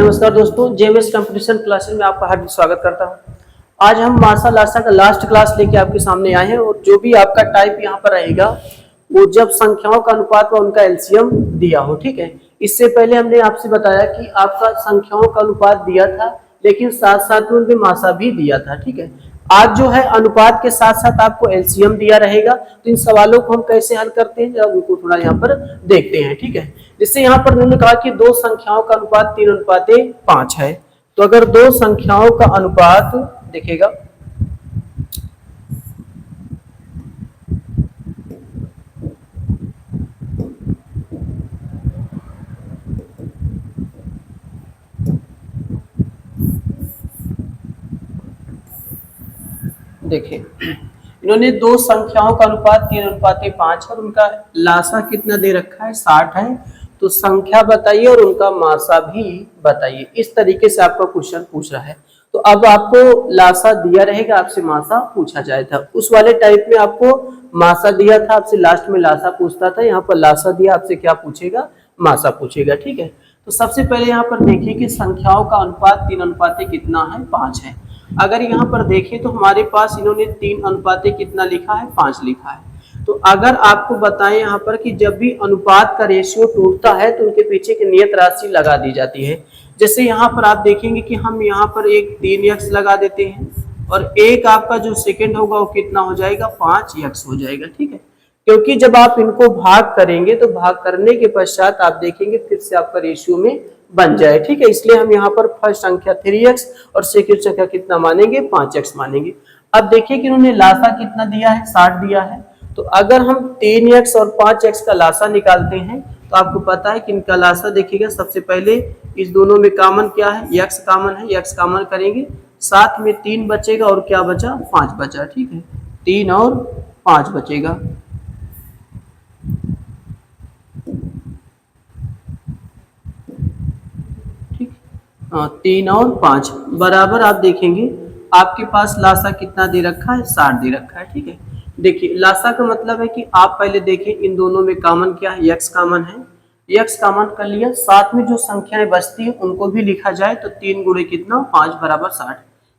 नमस्कार दोस्तों, JMS competition classes में आपका हार्दिक स्वागत करता हूं। आज हम मासा लासा का लास्ट क्लास लेके आपके सामने आए हैं और जो भी आपका टाइप यहाँ पर रहेगा वो जब संख्याओं का अनुपात व उनका एलसीएम दिया हो। ठीक है, इससे पहले हमने आपसे बताया कि आपका संख्याओं का अनुपात दिया था लेकिन साथ साथ में उनके मासा भी दिया था। ठीक है, आज जो है अनुपात के साथ साथ आपको एलसीएम दिया रहेगा। तो इन सवालों को हम कैसे हल करते हैं जब उनको थोड़ा यहाँ पर देखते हैं। ठीक है, जिससे यहाँ पर उन्होंने कहा कि दो संख्याओं का अनुपात 3:5 है। तो अगर दो संख्याओं का अनुपात देखेगा देखिए, इन्होंने दो संख्याओं का अनुपात 3:5 और उनका लासा कितना दे रखा है 60 है। तो संख्या बताइए और उनका मासा भी बताइए। इस तरीके से आपका क्वेश्चन पूछ रहा है। तो अब आपको लासा दिया रहेगा, आपसे मासा पूछा जाए था। उस वाले टाइप में आपको मासा दिया था, आपसे लास्ट में लासा पूछता था। यहाँ पर लासा दिया, आपसे क्या पूछेगा, मासा पूछेगा। ठीक है, तो सबसे पहले यहाँ पर देखिए कि संख्याओं का अनुपात 3:5 कितना है, 5 है। अगर यहाँ पर देखें तो हमारे पास इन्होंने 3:5 कितना लिखा है, 5 लिखा है। तो अगर आपको बताएं यहाँ पर कि जब भी अनुपात का रेशियो टूटता है तो उनके पीछे की नियत राशि लगा दी जाती है। जैसे यहाँ पर आप देखेंगे कि हम यहाँ पर एक 3x लगा देते हैं और एक आपका जो सेकंड होगा वो कितना हो जाएगा, 5x हो जाएगा। ठीक है, क्योंकि जब आप इनको भाग करेंगे तो भाग करने के पश्चात आप देखेंगे फिर से आपका रेशियो में बन जाए। ठीक है, इसलिए हम यहाँ पर फर्स्ट संख्या 3x और सेकंड संख्या कितना मानेंगे, 5x मानेंगे। अब देखिए कि उन्होंने लासा कितना दिया है, 60 दिया है। तो अगर हम 3x और 5x का लासा निकालते हैं तो आपको पता है कि इनका लासा देखिएगा। सबसे पहले इस दोनों में कॉमन क्या है, x कॉमन है, x कॉमन करेंगे, साथ में 3 बचेगा और क्या बचा, 5 बचा। ठीक है, 3 और 5 बचेगा। ठीक, 3 और 5 बराबर आप देखेंगे आपके पास लासा कितना दे रखा है, 60 दे रखा है। ठीक है, देखिए लासा का मतलब है कि आप पहले देखें इन दोनों में कॉमन क्या है, x कॉमन है, x कॉमन कर लिया, साथ में जो संख्याएं बचती है उनको भी लिखा जाए तो 3 गुणे कितना, 5 बराबर 60।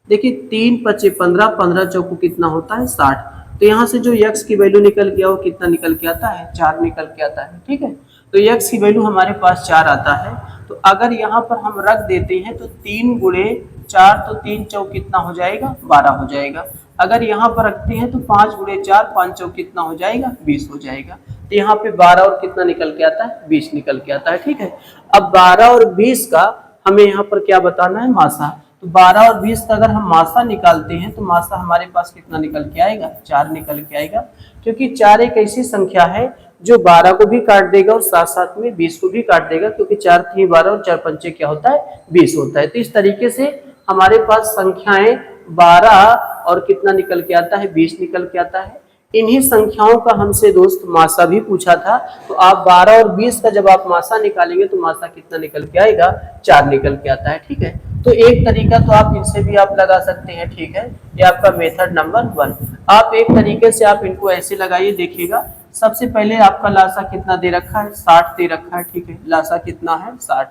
देखिए 3 5 15, 15 चौको कितना होता है, 60। तो यहाँ से जो x की वैल्यू निकल के वो कितना निकल के आता है, 4 निकल के आता है। ठीक है, तो x की वैल्यू हमारे पास 4 आता है। तो अगर यहाँ पर हम रख देते हैं तो 3 गुणे 4, तो 3 चौक कितना हो जाएगा, 12 हो जाएगा। अगर यहाँ पर रखते हैं तो 5 गुणे 4, 5 चौक कितना हो जाएगा, 20 हो जाएगा। तो यहाँ पे 12 और कितना निकल के आता है, 20 निकल के आता है। ठीक है, अब 12 और 20 का हमें यहाँ पर क्या बताना है, मासा। तो 12 और 20 का अगर हम मासा निकालते हैं तो मासा हमारे पास कितना निकल के आएगा, 4 निकल के आएगा। क्योंकि 4 एक ऐसी संख्या है जो 12 को भी काट देगा और साथ साथ में 20 को भी काट देगा, क्योंकि 4 3 12 और 4 पंचे क्या होता है, 20 होता है। तो इस तरीके से हमारे पास संख्याएं 12 और कितना निकल के आता है, 20 निकल के आता है। इन्हीं संख्याओं का हमसे दोस्त मासा भी पूछा था। तो आप 12 और 20 का जब आप मासा निकालेंगे तो मासा कितना निकल के आएगा, 4 निकल के आता है। ठीक है, तो एक तरीका तो आप इनसे भी आप लगा सकते हैं। ठीक है, ये आपका मेथड नंबर 1। आप एक तरीके से आप इनको ऐसे लगाइए, देखिएगा। सबसे पहले आपका लासा कितना दे रखा है, 60 दे रखा है। ठीक है, लासा कितना है, 60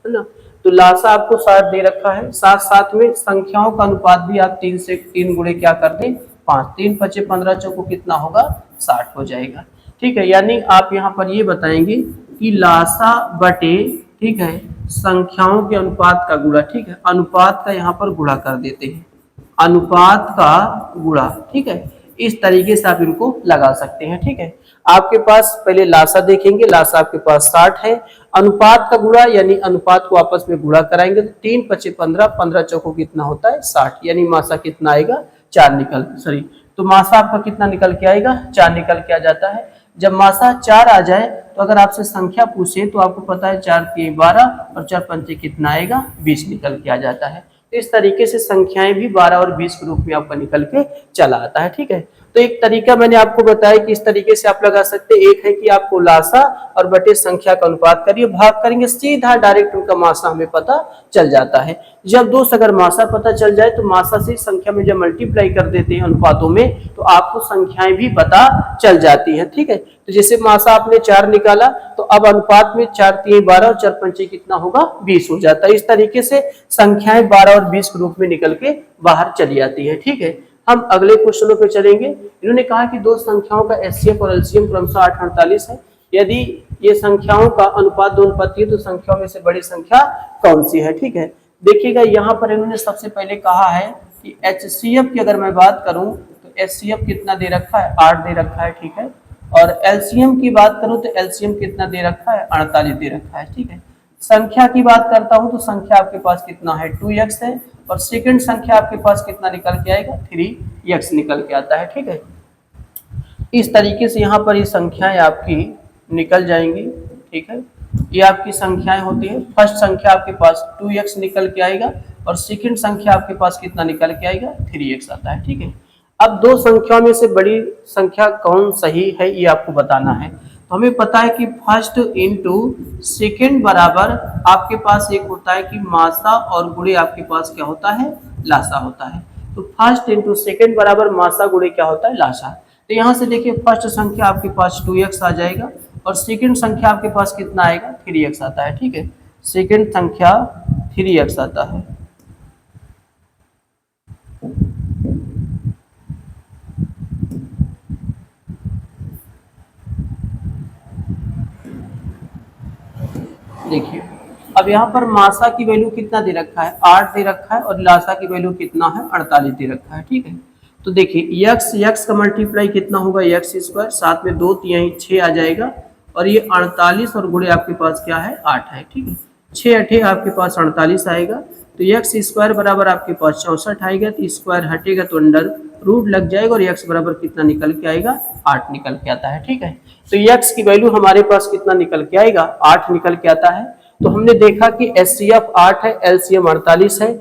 है ना। तो लासा आपको 60 दे रखा है, साथ साथ में संख्याओं का अनुपात भी आप 3 से 3 गुणे क्या कर दें, 5। 3 5 15 चौको कितना होगा, 60 हो जाएगा। ठीक है, यानी आप यहाँ पर ये बताएंगे कि लासा बटे, ठीक है, संख्याओं के अनुपात का गुणा। ठीक है, अनुपात का यहाँ पर गुणा कर देते हैं, अनुपात का गुणा। ठीक है, इस तरीके से आप इनको लगा सकते हैं। ठीक है, आपके पास पहले लासा देखेंगे, लासा आपके पास 60 है, अनुपात का गुणा यानी अनुपात को आपस में गुणा कराएंगे तो 3 5 15, 15 चौको कितना होता है, 60। यानी मासा कितना आएगा, 4 निकल, सॉरी, तो मासा आपका कितना निकल के आएगा, 4 निकल के आ जाता है। जब मासा 4 आ जाए तो अगर आपसे संख्या पूछे तो आपको पता है 4 3 12 और 4 पंचे कितना आएगा, 20 निकल के आ जाता है। तो इस तरीके से संख्याएं भी 12 और 20 के रूप में आपका निकल के चला आता है। ठीक है, तो एक तरीका मैंने आपको बताया कि इस तरीके से आप लगा सकते हैं। एक है कि आपको लासा और बटे संख्या का अनुपात करिए, भाग करेंगे, सीधा डायरेक्ट उनका मासा हमें पता चल जाता है। जब दोस्त अगर मासा पता चल जाए तो मासा से संख्या में जब मल्टीप्लाई कर देते हैं अनुपातों में तो आपको संख्याएं भी पता चल जाती है। ठीक है, तो जैसे मासा आपने 4 निकाला तो अब अनुपात में 4 3 12 और 4 5 कितना होगा 20 हो जाता है। इस तरीके से संख्याएं 12 और 20 के रूप में निकल के बाहर चली आती है। ठीक है, हम अगले क्वेश्चनों पे चलेंगे। इन्होंने कहा कि दो संख्याओं का एचसीएफ और एलसीएम क्रमशः 8 48 है। यदि ये संख्याओं का अनुपात 2 अनुपात है तो संख्याओं में से बड़ी संख्या कौन सी है। ठीक है, देखिएगा यहाँ पर इन्होंने सबसे पहले कहा है कि एचसीएफ की अगर मैं बात करूं तो एचसीएफ कितना दे रखा है 8 दे रखा है। ठीक है, और एलसीएम की बात करूं तो एलसीएम कितना दे रखा है 48 दे रखा है। ठीक है, संख्या की बात करता हूं तो संख्या आपके पास कितना है 2x है, और सेकंड संख्या आपके पास कितना निकल के आएगा 3x निकल के आता है। ठीक है, इस तरीके से यहाँ पर ये संख्याएं आपकी निकल जाएंगी। ठीक है, ये आपकी संख्याएं होती है। फर्स्ट संख्या आपके पास 2x निकल के आएगा और सेकंड संख्या आपके पास कितना निकल के आएगा 3x आता है। ठीक है, अब दो संख्याओं में से बड़ी संख्या कौन सही है ये आपको बताना है। तो हमें पता है कि फर्स्ट इंटू सेकेंड बराबर आपके पास एक होता है कि मासा और गुणे आपके पास क्या होता है लासा होता है। तो फर्स्ट इंटू सेकेंड बराबर मासा गुणे क्या होता है लासा। तो यहाँ से देखिए फर्स्ट संख्या आपके पास 2x आ जाएगा और सेकेंड संख्या आपके पास कितना आएगा 3x आता है। ठीक है, सेकेंड संख्या 3x आता है। देखिए अब यहाँ पर मासा की वैल्यू कितना दे रखा है 8 दे रखा है और लासा की वैल्यू कितना है 48 दे रखा है। ठीक है, तो देखिए x का मल्टीप्लाई कितना होगा x स्क्वायर, साथ में 2 3 6 आ जाएगा और ये 48 और गुणे आपके पास क्या है 8 है। ठीक है, 6 8 आपके पास 48 आएगा तो x स्क्वायर बराबर आपके पास 64 आएगा। तो स्क्वायर हटेगा तो अंडर रूट लग जाएगा और x बराबर कितना निकल के आएगा 8 निकल के आता है। ठीक है, तो x की वैल्यू हमारे पास कितना निकल के आएगा 8 निकल के आता है। तो हमने देखा कि एचसीएफ 8 है, एलसीएम 48 है।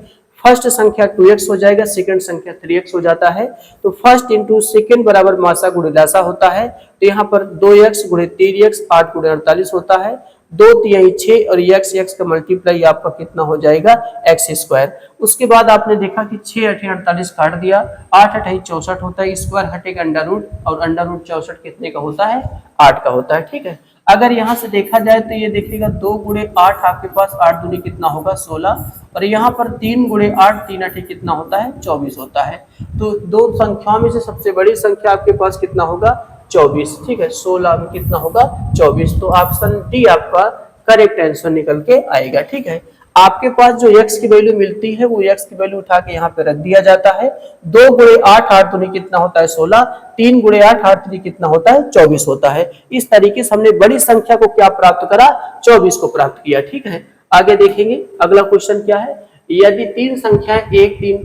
फर्स्ट संख्या 2x हो जाएगा, सेकंड संख्या 3x हो जाता है। तो फर्स्ट इंटू सेकंड बराबर मासा गुणे लासा होता है। तो यहाँ पर 2x गुणे 3x 8 गुणे 48 होता है। 2 3 6 और x का मल्टीप्लाई आपका कितना हो जाएगा x स्क्वायर। उसके बाद आपने देखा कि 6 8 48 काट दिया, 8 8 64 होता है, स्क्वायर हटेगा अंडर रूट और अंडर रूट 64 कितने का होता है 8 का होता है। ठीक है, अगर यहाँ से देखा जाए तो ये देखिएगा 2 गुणे 8 आपके पास 8 दूनी कितना होगा 16 और यहाँ पर 3 गुणे 8 3 8 कितना होता है 24 होता है। तो दो संख्याओं में से सबसे बड़ी संख्या आपके पास कितना होगा 24। ठीक है, 16 में कितना होगा 24। तो ऑप्शन डी आपका करेक्ट आंसर निकल के आएगा। ठीक है, आपके पास जो x की वैल्यू मिलती है वो x की वैल्यू उठा के यहाँ पे रख दिया जाता है। 2 गुणे 8 8 दूनी कितना होता है 16, 3 गुणे 8 8 3 कितना होता है 24 होता है। इस तरीके से हमने बड़ी संख्या को क्या प्राप्त करा 24 को प्राप्त किया। ठीक है, आगे देखेंगे अगला क्वेश्चन क्या है। यदि तीन संख्याएं 1 3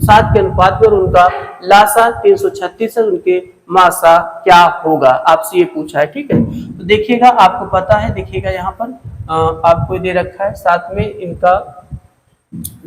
7 के अनुपात में और उनका लासा 336 है, उनके मासा क्या होगा, आपसे ये पूछा है। ठीक है, तो देखिएगा आपको पता है, देखिएगा यहाँ पर आपको दे रखा है साथ में इनका।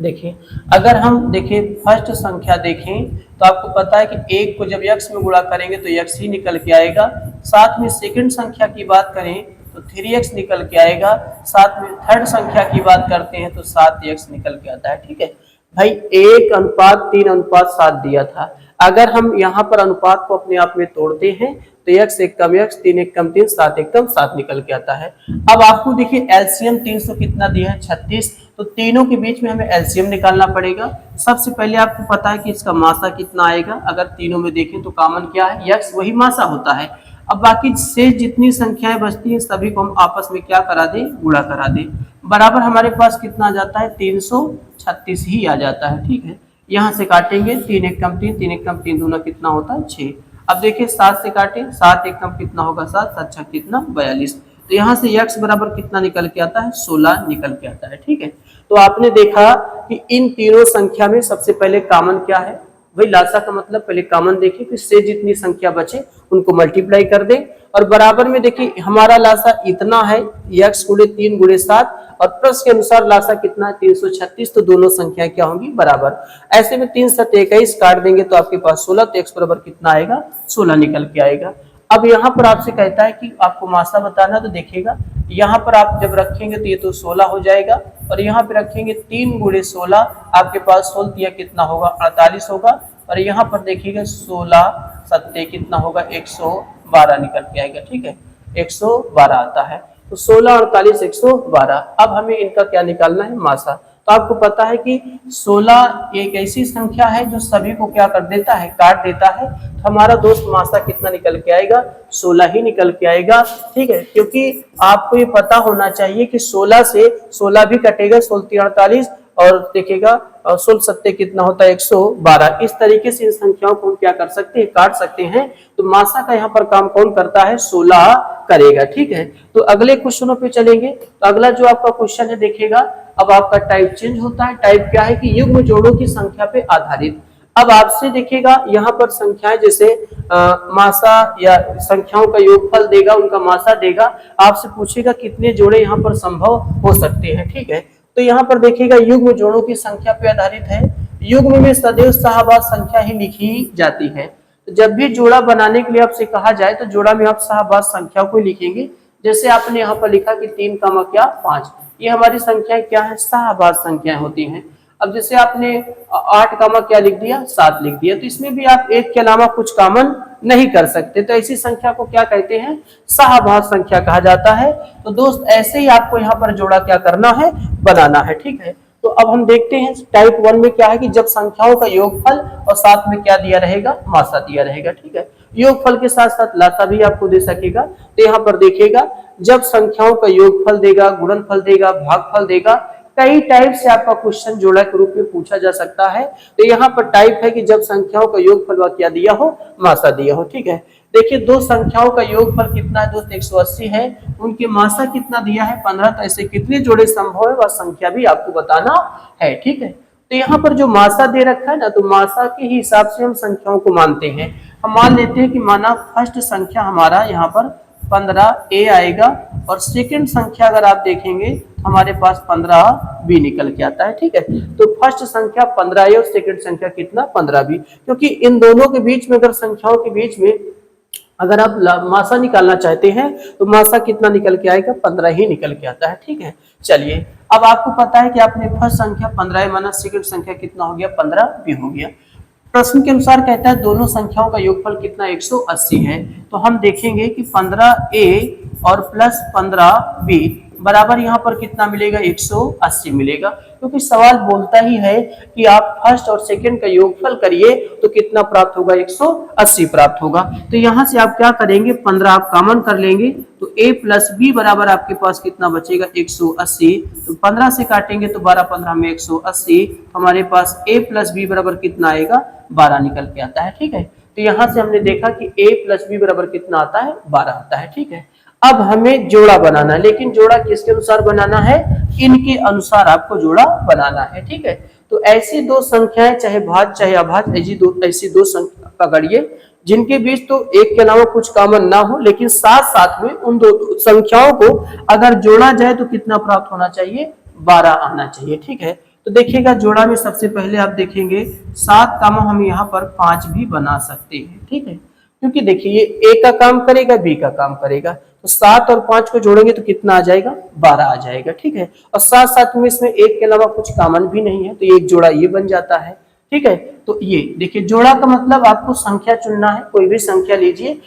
देखिए अगर हम देखें फर्स्ट संख्या देखें तो आपको पता है कि एक को जब x में गुणा करेंगे तो x ही निकल के आएगा। साथ में सेकंड संख्या की बात करें तो 3x निकल के आएगा। साथ में थर्ड संख्या की बात करते हैं तो 7x निकल के आता है। ठीक है भाई, 1 अनुपात 3 अनुपात 7 दिया था। अगर हम यहाँ पर अनुपात को अपने आप में तोड़ते हैं तो x एक कम x 3 एक कम 3 7 एक कम 7 निकल के आता है। अब आपको देखिए एलसीएम 300 कितना दिया है 36, तो तीनों के बीच में हमें एलसीएम निकालना पड़ेगा। सबसे पहले आपको पता है कि इसका मासा कितना आएगा। अगर तीनों में देखें तो कॉमन क्या है x, वही मासा होता है। अब बाकी से जितनी संख्याएं बचती हैं सभी को हम आपस में क्या करा दें गुणा करा दें। बराबर हमारे पास कितना आ जाता है 336 ही आ जाता है। ठीक है, यहाँ से काटेंगे 3 एक कम 3 3 एक कम 3 दूना कितना होता है 6। अब देखिए 7 से काटें, 7 एक कम कितना होगा 7 7 6 कितना 42। तो यहाँ से x बराबर कितना निकल के आता है 16 निकल के आता है। ठीक है, तो आपने देखा कि इन तीनों संख्या में सबसे पहले कॉमन क्या है वही लासा का मतलब पहले कॉमन देखें, फिर से जितनी संख्या बचे उनको मल्टीप्लाई कर दें और बराबर में देखिए हमारा लासा इतना है x गुणे 3 गुणे 7 और प्लस के अनुसार लासा कितना है 336, तो दोनों संख्याएं क्या होंगी बराबर। ऐसे में 3 7 21 काट देंगे तो आपके पास 16, तो x बराबर कितना आएगा 16 निकल के आएगा। अब यहाँ पर आपसे कहता है कि आपको मासा बताना, तो देखिएगा यहाँ पर आप जब रखेंगे तो ये तो 16 हो जाएगा और यहाँ पे रखेंगे 3 गुणे 16, आपके पास 16 दिया कितना होगा 48 होगा और यहाँ पर देखिएगा 16 सत्ते कितना होगा 112 निकल के आएगा। ठीक है, 112 आता है, तो 16 48 112। अब हमें इनका क्या निकालना है मासा। तो आपको पता है कि 16 एक ऐसी संख्या है जो सभी को क्या कर देता है काट देता है, तो हमारा दोस्त मासा कितना निकल के आएगा 16 ही निकल के आएगा। ठीक है, क्योंकि आपको ये पता होना चाहिए कि 16 से 16 भी कटेगा, 16 3 48 और देखिएगा 16 सत्ते कितना होता है 112। इस तरीके से इन संख्याओं को हम क्या कर सकते हैं काट सकते हैं। तो मासा का यहाँ पर काम कौन करता है 16 करेगा। ठीक है, तो अगले क्वेश्चनों पे चलेंगे। तो अगला जो आपका क्वेश्चन है देखिएगा, अब आपका टाइप चेंज होता है। टाइप क्या है कि युग्म जोड़ों की संख्या पे आधारित। अब आपसे देखिएगा यहाँ पर संख्याएं जैसे मासा या संख्याओं का योगफल देगा, उनका मासा देगा, आपसे पूछेगा कितने जोड़े यहाँ पर संभव हो सकते हैं। ठीक है, तो यहाँ पर देखिएगा युग्म जोड़ों की संख्या पे आधारित है। युग्म में सदैव शाहबाज संख्या ही लिखी जाती है। तो जब भी जोड़ा बनाने के लिए आपसे कहा जाए तो जोड़ा में आप शाहबाज संख्या को लिखेंगे। जैसे आपने यहाँ पर लिखा कि 3 का क्या 5, ये हमारी संख्याएं क्या है शाहबाज संख्याएं होती हैं। अब जैसे आपने 8 का क्या लिख दिया 7 लिख दिया, तो इसमें भी आप एक के अलावा कुछ कॉमन नहीं कर सकते, तो ऐसी संख्या को क्या कहते हैं शाहबाज संख्या कहा जाता है। तो दोस्त ऐसे ही आपको यहाँ पर जोड़ा क्या करना है बनाना है। ठीक है, तो अब हम देखते हैं टाइप 1 में क्या है कि जब संख्याओं का योगफल और साथ में क्या दिया रहेगा मासा दिया रहेगा। ठीक है, योगफल के साथ साथ लासा भी आपको दे सकेगा। तो यहाँ पर देखिएगा जब संख्याओं का योगफल देगा, गुणनफल देगा, भागफल देगा, कई टाइप से आपका क्वेश्चन जोड़ा के रूप में पूछा जा सकता है। तो यहाँ पर टाइप है कि जब संख्याओं का योगफल क्या दिया हो मासा दिया हो। ठीक है, देखिए दो संख्याओं का योगफल कितना है दोस्त 180 है, उनके मासा कितना दिया है 15, तो ऐसे कितने जोड़े संभव है वह संख्या भी आपको बताना है। ठीक है, तो यहाँ पर जो मासा दे रखा है ना, तो मासा के हिसाब से हम संख्याओं को मानते हैं। हम मान लेते हैं कि माना फर्स्ट संख्या हमारा यहाँ पर 15 ए आएगा और सेकंड संख्या अगर आप देखेंगे हमारे पास 15 बी निकल के आता है। ठीक है, तो फर्स्ट संख्या 15 ए और सेकंड संख्या कितना 15 बी, क्योंकि इन दोनों के बीच में अगर संख्याओं के बीच में अगर आप मासा निकालना चाहते हैं तो मासा कितना निकल के आएगा 15 ही निकल के आता है। ठीक है, चलिए अब आपको पता है कि आपने फर्स्ट संख्या 15 माना, सेकंड संख्या कितना हो गया 15 बी हो गया। प्रश्न के अनुसार कहता है दोनों संख्याओं का योगफल कितना 180 है। तो हम देखेंगे कि 15 ए और प्लस 15 बी बराबर यहाँ पर कितना मिलेगा 180 मिलेगा, क्योंकि सवाल बोलता ही है कि आप फर्स्ट और सेकंड का योगफल करिए तो कितना प्राप्त होगा 180 प्राप्त होगा। तो यहाँ से आप क्या करेंगे 15 आप कॉमन कर लेंगे तो a प्लस बी बराबर आपके पास कितना बचेगा 180। तो 15 से काटेंगे तो 12 15 में 180, हमारे पास a प्लस बी बराबर कितना आएगा 12 निकल के आता है। ठीक है, तो यहाँ से हमने देखा कि a प्लस बी बराबर कितना आता है 12 आता है। ठीक है, अब हमें जोड़ा बनाना है, लेकिन जोड़ा किसके अनुसार बनाना है इनके अनुसार आपको जोड़ा बनाना है। ठीक है, तो ऐसी दो संख्याएं चाहे भाज्य चाहे अभाज्य ऐसी दो संख्या पकड़िए जिनके बीच तो एक के अलावा कुछ कॉमन ना हो, लेकिन साथ साथ में उन दो संख्याओं को अगर जोड़ा जाए तो कितना प्राप्त होना चाहिए 12 आना चाहिए। ठीक है, तो देखिएगा जोड़ा में सबसे पहले आप देखेंगे 7 का हम यहाँ पर 5 भी बना सकते हैं। ठीक है, क्योंकि देखिए ये ए का काम करेगा बी का काम करेगा, तो 7 और 5 को जोड़ेंगे तो कितना आ जाएगा 12 आ जाएगा। ठीक है, और साथ साथ में इसमें एक के अलावा कुछ कॉमन भी नहीं है, तो एक जोड़ा ये बन जाता है। ठीक है, तो ये देखिए जोड़ा का मतलब आपको संख्या चुनना है, कोई भी संख्या लीजिए,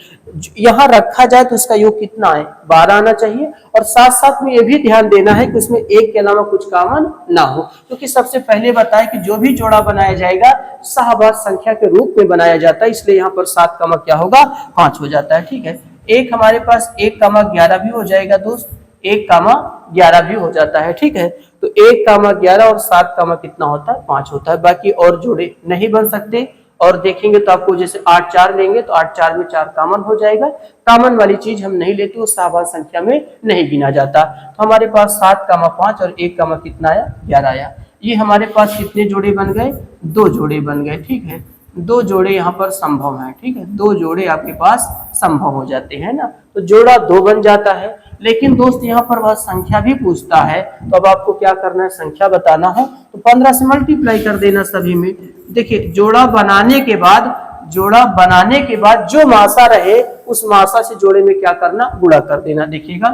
यहाँ रखा जाए तो इसका योग कितना है 12 आना चाहिए, और साथ साथ में ये भी ध्यान देना है कि उसमें एक के अलावा कुछ कॉमन ना हो, क्योंकि सबसे पहले बताया कि जो भी जोड़ा बनाया जाएगा शाहबाज संख्या के रूप में बनाया जाता है, इसलिए यहाँ पर 7 का क्या होगा 5 हो जाता है। ठीक है, एक हमारे पास 1 कामा 11 भी हो जाएगा दोस्त, 1 कामा 11 भी हो जाता है। ठीक है, तो 1 कामा 11 और 7 कामा कितना होता है 5 होता है, बाकी और जोड़े नहीं बन सकते। और देखेंगे तो आपको जैसे 8 4 लेंगे तो 8 4 में 4 कॉमन हो जाएगा, कॉमन वाली चीज हम नहीं लेते, वो शाहबाज संख्या में नहीं गिना जाता। तो हमारे पास 7 कामा 5 और 1 कामा कितना आया 11 आया। ये हमारे पास कितने जोड़े बन गए 2 जोड़े बन गए। ठीक है, दो जोड़े यहाँ पर संभव हैं, ठीक है, दो जोड़े आपके पास संभव हो जाते हैं ना, तो जोड़ा 2 बन जाता है। लेकिन दोस्त यहाँ पर वह संख्या भी पूछता है, तो अब आपको क्या करना है, संख्या बताना है, तो 15 से मल्टीप्लाई कर देना सभी में। देखिए जोड़ा बनाने के बाद जो मासा रहे उस मासा से जोड़े में क्या करना, गुणा कर देना। देखिएगा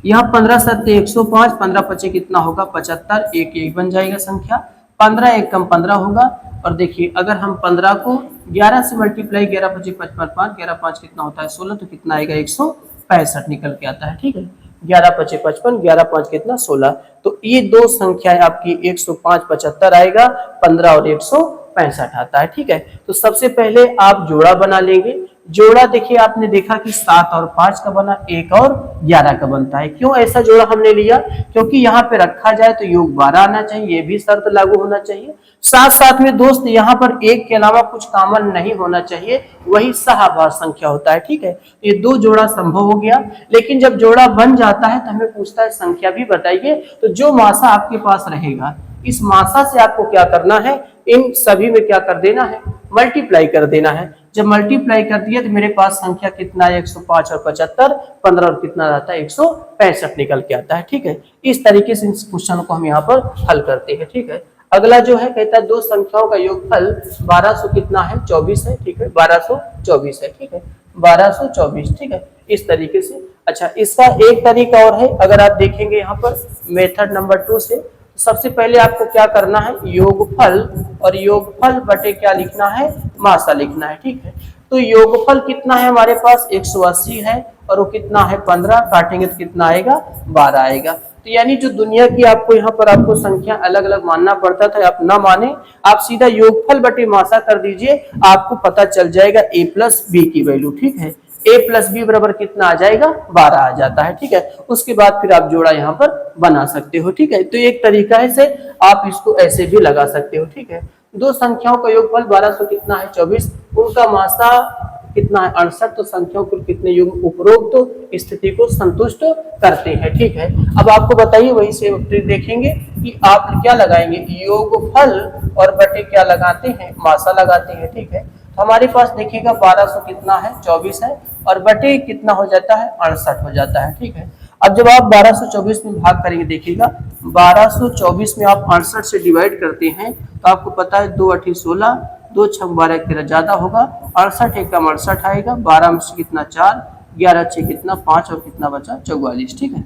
यहाँ 15 7 105, 15 पचे कितना होगा 75, एक एक बन जाएगा संख्या, 15 एक कम 15 होगा। और देखिए अगर हम 15 को 11 से मल्टीप्लाई, 11 पचे 55, 5 11 5 कितना होता है 16, तो कितना आएगा 165 निकल के आता है, ठीक है। 11 पचे 55, 11 5 कितना 16, तो ये दो संख्याएं आपकी 105 75 आएगा, 15 और 165 आता है, ठीक है। तो सबसे पहले आप जोड़ा बना लेंगे। जोड़ा देखिए आपने देखा कि 7 और 5 का बना, 1 और 11 का बनता है। क्यों ऐसा जोड़ा हमने लिया, क्योंकि यहाँ पे रखा जाए तो योग 12 आना चाहिए, ये भी शर्त लागू होना चाहिए। साथ साथ में दोस्त यहाँ पर एक के अलावा कुछ कॉमन नहीं होना चाहिए, वही सहाभाज्य संख्या होता है, ठीक है। ये दो जोड़ा संभव हो गया। लेकिन जब जोड़ा बन जाता है तो हमें पूछता है संख्या भी बताइए, तो जो मासा आपके पास रहेगा इस मासा से आपको क्या करना है, इन सभी में क्या कर देना है, मल्टीप्लाई कर देना है। जब मल्टीप्लाई कर दिया तो मेरे पास संख्या कितना है 105 और 75, 15 और कितना रहता है 165 निकल के आता है, ठीक है। इस तरीके से इस क्वेश्चन को हम यहाँ पर हल करते हैं, ठीक है। अगला जो है कहता है दो संख्याओं का योगफल 1200 कितना है 24 है, ठीक है, 1224 है, ठीक है, 1224, ठीक है, इस तरीके से। अच्छा इसका एक तरीका और है, अगर आप देखेंगे यहाँ पर मेथड नंबर 2 से, सबसे पहले आपको क्या करना है, योगफल और योगफल बटे क्या लिखना है, मासा लिखना है, ठीक है। तो योगफल कितना है हमारे पास 180 है, और वो कितना है 15, काटेंगे तो कितना आएगा 12 आएगा। तो यानी जो दुनिया की आपको यहाँ पर आपको संख्या अलग अलग मानना पड़ता था, आप ना माने, आप सीधा योगफल बटे मासा कर दीजिए, आपको पता चल जाएगा a प्लस बी की वैल्यू, ठीक है। a प्लस बी बराबर कितना आ जाएगा 12 आ जाता है, ठीक है। उसके बाद फिर आप जोड़ा यहाँ पर बना सकते हो, ठीक है। तो एक तरीका है से आप इसको ऐसे भी लगा सकते हो, ठीक है। दो संख्याओं का योगफल 1200 कितना है 24, उनका मासा कितना है 68, तो संख्याओं कुल कितने युग्म उपरोक्त तो स्थिति को संतुष्ट करते हैं, ठीक है। अब आपको बताइए वही से देखेंगे कि आप क्या लगाएंगे, योगफल और बटे क्या लगाते हैं, मासा लगाते हैं, ठीक है। तो हमारे पास देखिएगा 1200 कितना है 24 है, और बटे कितना हो जाता है 68 हो जाता है, ठीक है। अब जब आप 1224 में भाग करेंगे, देखिएगा 1224 में आप 68 से डिवाइड करते हैं तो आपको पता है 2 8 16, 2 6 12 13 ज्यादा होगा, 68 एक कम 68 आएगा, 12 में से कितना 4, 11 6 कितना 5 और कितना बचा 44, ठीक है।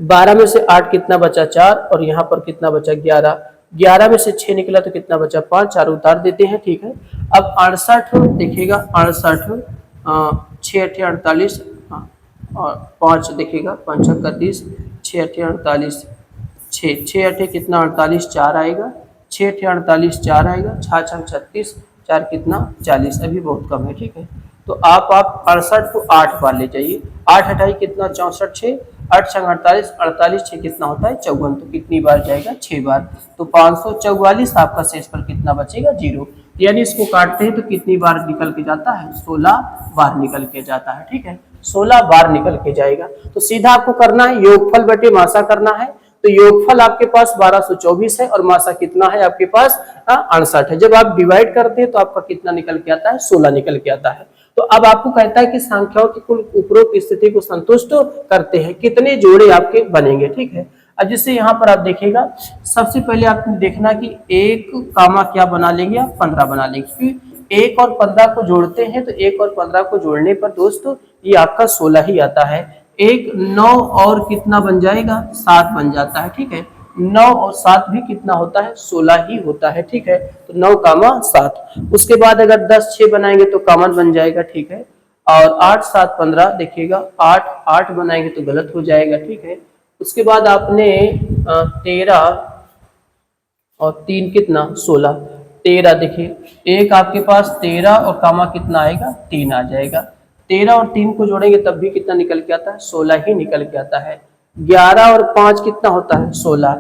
12 में से 8 कितना बचा 4, और यहाँ पर कितना बचा 11, 11 में से 6 निकला तो कितना बचा 5, 4 उतार देते हैं, ठीक है। अब 68 देखिएगा 68, 6 8 48, और 5 देखिएगा 5 6 30, 6 8 48, 6 8 कितना 48, 4 आएगा, 6 8 48 4 आएगा, 6 6 36, 4 कितना 40, अभी बहुत कम है, ठीक है। तो आप 68 को 8 बार ले जाइए, 8 हटाई कितना 64, 6 8 6 48, 48 6 कितना होता है 54, तो कितनी बार जाएगा 6 बार, तो 544 आपका शेष पर कितना बचेगा 0। यानी इसको काटते हैं तो कितनी बार निकल के जाता है 16 बार निकल के जाता है, ठीक है, 16 बार निकल के जाएगा। तो सीधा आपको करना है योगफल बटे मासा करना है, तो योगफल आपके पास 1224 है और मासा कितना है आपके पास 68 है। जब आप डिवाइड करते हैं तो आपका कितना निकल के आता है 16 निकल के आता है। तो अब आपको कहता है कि संख्याओं की कुल उपरोक्त स्थिति को संतुष्ट करते हैं, कितने जोड़े आपके बनेंगे, ठीक है। अब जिससे यहाँ पर आप देखिएगा सबसे पहले आपको देखना कि एक कामा क्या बना लेंगे आप 15 बना लेंगे, क्योंकि 1 और 15 को जोड़ते हैं तो 1 और 15 को जोड़ने पर दोस्तों ये आपका 16 ही आता है। 1 9 और कितना बन जाएगा 7 बन जाता है, ठीक है। 9 और 7 भी कितना होता है 16 ही होता है, ठीक है। तो 9 कामा 7, उसके बाद अगर 10 6 बनाएंगे तो कॉमन बन जाएगा, ठीक है। और 8 7 15 देखिएगा 8 8 बनाएंगे तो गलत हो जाएगा, ठीक है। उसके बाद आपने 13 और 3 कितना 16, 13 देखिए एक आपके पास 13 और कामा कितना आएगा 3 आ जाएगा, 13 और 3 को जोड़ेंगे तब भी कितना निकल के आता है 16 ही निकल के आता है। 11 और 5 कितना होता है 16,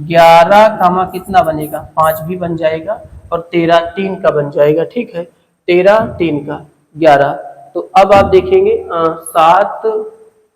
11 कामा कितना बनेगा 5 भी बन जाएगा, और 13 3 का बन जाएगा, ठीक है, 13 3 का 11। तो अब आप देखेंगे 7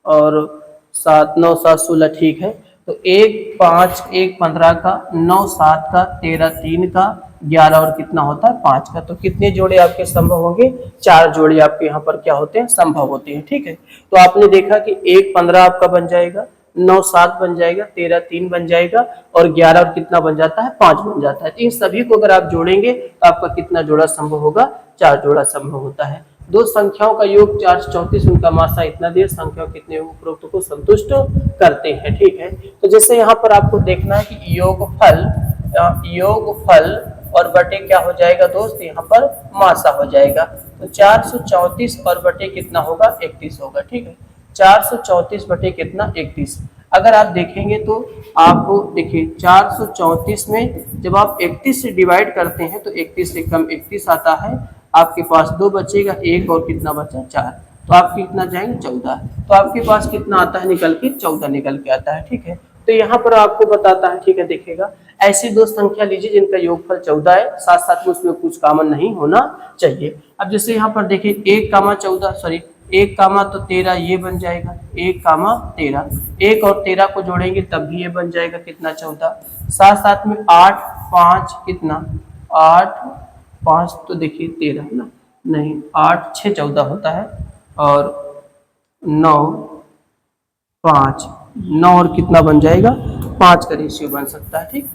और 7 9 7 16, ठीक है। तो 1 5 1 15 का, 9 7 का, 13 3 का, 11 और कितना होता है 5 का। तो कितने जोड़े आपके संभव होंगे, 4 जोड़े आपके यहाँ पर क्या होते हैं, संभव होते हैं। ठीक है, तो आपने देखा कि 1 15 आपका बन जाएगा, 9 7 बन जाएगा, 13 3 बन जाएगा और 11 और कितना बन जाता है 5 बन जाता है। तो इन सभी को अगर आप जोड़ेंगे तो आपका कितना जोड़ा संभव होगा, 4 जोड़ा संभव होता है। दो संख्याओं का योग 434, उनका मासा इतना दिया, संख्या कितने उपरोक्त को संतुष्ट करते हैं। ठीक है, तो जैसे यहाँ पर आपको देखना है कि योगफल और बटे क्या हो जाएगा दोस्त, यहाँ पर मासा हो जाएगा। तो 434 और बटे कितना होगा 31 होगा। ठीक है, 434 बटे कितना 31। अगर आप देखेंगे तो आपको देखिए 434 में जब आप 31 से डिवाइड करते हैं तो 31 से कम 31 आता है, आपके पास 2 बचेगा, 1 और कितना बचा 4, तो आप कितना जाएंगे 14। तो आपके पास कितना आता है निकल के 14 निकल के आता है। ठीक है, तो यहाँ पर आपको बताता है। ठीक है, देखिएगा ऐसी दो संख्या लीजिए जिनका योगफल 14 है, साथ साथ में उसमें कुछ कॉमन नहीं होना चाहिए। अब जैसे यहाँ पर देखिए 1 कामा 14 सॉरी 1 कामा तो 13 ये बन जाएगा, 1 कामा 13, 1 और 13 को जोड़ेंगे तब भी ये बन जाएगा कितना 14। साथ साथ में 8 5 कितना 8 5 तो देखिए 13 ना, नहीं 8 6 14 होता है और 9 5 9 और कितना बन जाएगा 5 का रेशियो बन सकता है। ठीक,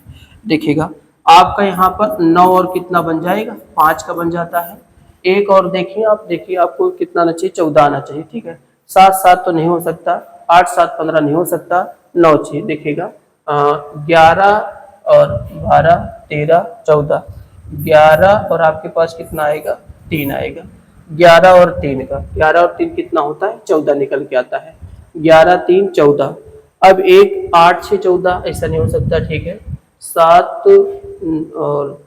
देखिएगा आपका यहाँ पर 9 और कितना बन जाएगा 5 का बन जाता है। एक और देखिए आप, देखिए आपको कितना आना चाहिए 14 आना चाहिए। ठीक है, 7 7 तो नहीं हो सकता, 8 7 15 नहीं हो सकता, 9 चाहिए। देखिएगा 11 और 12 13 14, 11 और आपके पास कितना आएगा 3 आएगा, 11 और 3 का 11 और 3 कितना होता है 14 निकल के आता है, 11 3 14। अब एक 8 6 14 ऐसा नहीं हो सकता। ठीक है, 7 और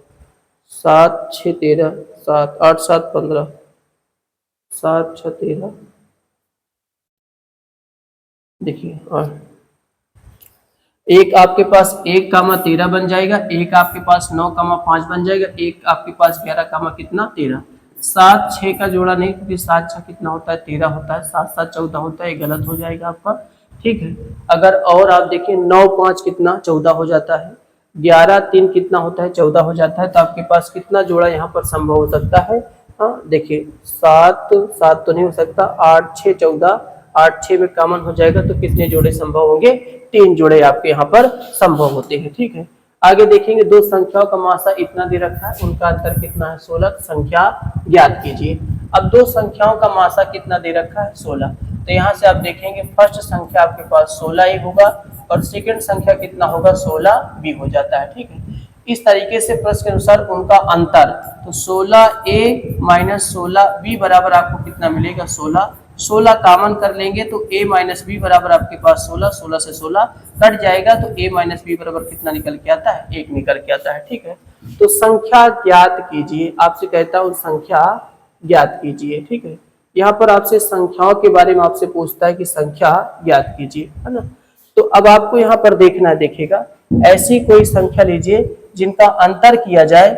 7 6 13 7 8 7 15 7 6 13 देखिए, और एक आपके पास 1 कामा 13 बन जाएगा, एक आपके पास 9 कामा 5 बन जाएगा, एक आपके पास 11 कामा कितना 13। 7 6 का जोड़ा नहीं, क्योंकि 7 6 कितना होता है 13 होता है, 7 7 14 होता है, ये गलत हो जाएगा आपका। ठीक है, अगर और आप देखिए 9 5 कितना 14 हो जाता है, 11 3 कितना होता है 14 हो जाता है। तो आपके पास कितना जोड़ा यहाँ पर संभव हो सकता है, हाँ देखिए 7 7 तो नहीं हो सकता, 8 6 14, 8 6 में कॉमन हो जाएगा तो कितने जोड़े संभव होंगे, 3 जोड़े आपके यहाँ पर संभव होते हैं। ठीक है, आगे देखेंगे दो संख्याओं का मासा इतना दे रखा है, उनका अंतर कितना है 16, संख्या ज्ञात कीजिए। अब दो संख्याओं का मासा कितना दे रखा है 16, तो यहाँ से आप देखेंगे फर्स्ट संख्या आपके पास 16 ही होगा और सेकंड संख्या कितना होगा 16 भी हो जाता है। ठीक है, इस तरीके से प्रश्न के अनुसार उनका अंतर, तो 16a माइनस 16b बराबर आपको कितना मिलेगा 16, 16 कॉमन कर लेंगे तो a माइनस बी बराबर आपके पास 16, 16 से 16 कट जाएगा तो a माइनस बी बराबर कितना निकल के आता है 1 निकल के आता है। ठीक है, तो संख्या ज्ञात कीजिए, आपसे कहता हूँ संख्या ज्ञात कीजिए। ठीक है, यहाँ पर आपसे संख्याओं के बारे में आपसे पूछता है कि संख्या ज्ञात कीजिए, है ना। तो अब आपको यहाँ पर देखना है, देखिएगा ऐसी कोई संख्या लीजिए जिनका अंतर किया जाए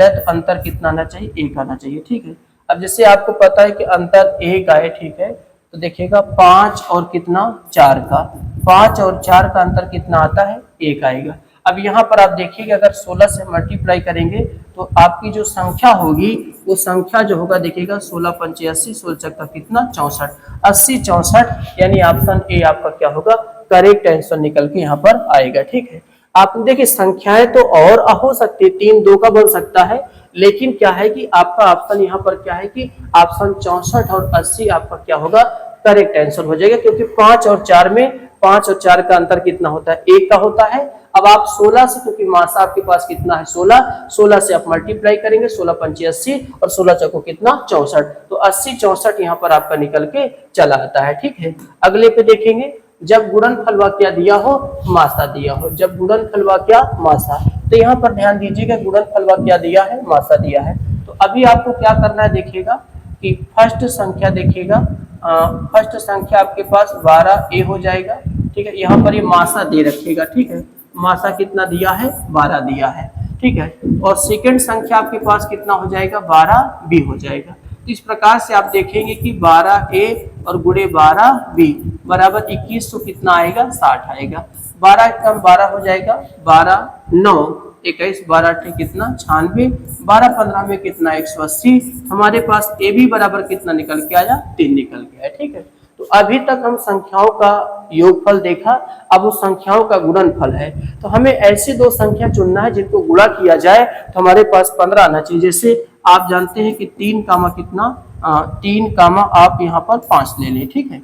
तो अंतर कितना आना चाहिए 1 आना चाहिए। ठीक है, अब जैसे आपको पता है कि अंतर 1 आए, ठीक है, तो देखिएगा 5 और कितना 4 का, 5 और 4 का अंतर कितना आता है 1 आएगा। अब यहाँ पर आप देखिएगा अगर 16 से मल्टीप्लाई करेंगे तो आपकी जो संख्या होगी वो संख्या जो होगा देखिएगा 16 पंचे 80, 16 का कितना 64, 80 64, यानी ऑप्शन ए आपका क्या होगा करेक्ट आंसर निकल के यहाँ पर आएगा। ठीक है, आप देखिए संख्याएं तो और हो सकती है, 3 2 का बन सकता है, लेकिन क्या है कि आपका ऑप्शन यहाँ पर क्या है कि ऑप्शन 64 और 80 आपका क्या होगा करेक्ट आंसर हो जाएगा, क्योंकि 5 और 4 में 5 और 4 का अंतर कितना होता है 1 का होता है। अब आप 16 से, क्योंकि मासा आपके पास कितना है 16, 16 से आप मल्टीप्लाई करेंगे, 16 पंचे 80 और 16 चौको कितना 64, तो 80 64 यहाँ पर आपका निकल के चला आता है। ठीक है, अगले पे देखेंगे जब गुणनफल व क्या दिया हो मासा दिया हो, जब गुणनफल व क्या मासा, तो यहाँ पर ध्यान दीजिएगा गुणनफल व क्या दिया है मासा दिया है। तो अभी आपको क्या करना है, देखिएगा कि फर्स्ट संख्या देखिएगा, फर्स्ट संख्या आपके पास 12a हो जाएगा। ठीक है, यहाँ पर ये मासा दे रखिएगा। ठीक है, मासा कितना दिया है 12 दिया है। ठीक है, और सेकंड संख्या आपके पास कितना हो जाएगा 12b हो जाएगा। तो इस प्रकार से आप देखेंगे कि 12a और गुणे 12b बराबर 21, तो कितना आएगा 60 आएगा, 12 कम 12 हो जाएगा 12 9 21, 12 अट्ठे कितना 96, 12 15 में कितना 180। हमारे पास ए बी बराबर कितना निकल के आया 3 निकल के आया। ठीक है, तो अभी तक हम संख्याओं का योगफल देखा, अब उस संख्याओं का गुणनफल है। तो हमें ऐसी दो संख्या चुनना है जिनको गुणा किया जाए तो हमारे पास 15 आना चाहिए। जैसे आप जानते हैं कि 3 कामा कितना 3 कामा आप यहाँ पर 5 ले लें। ठीक है,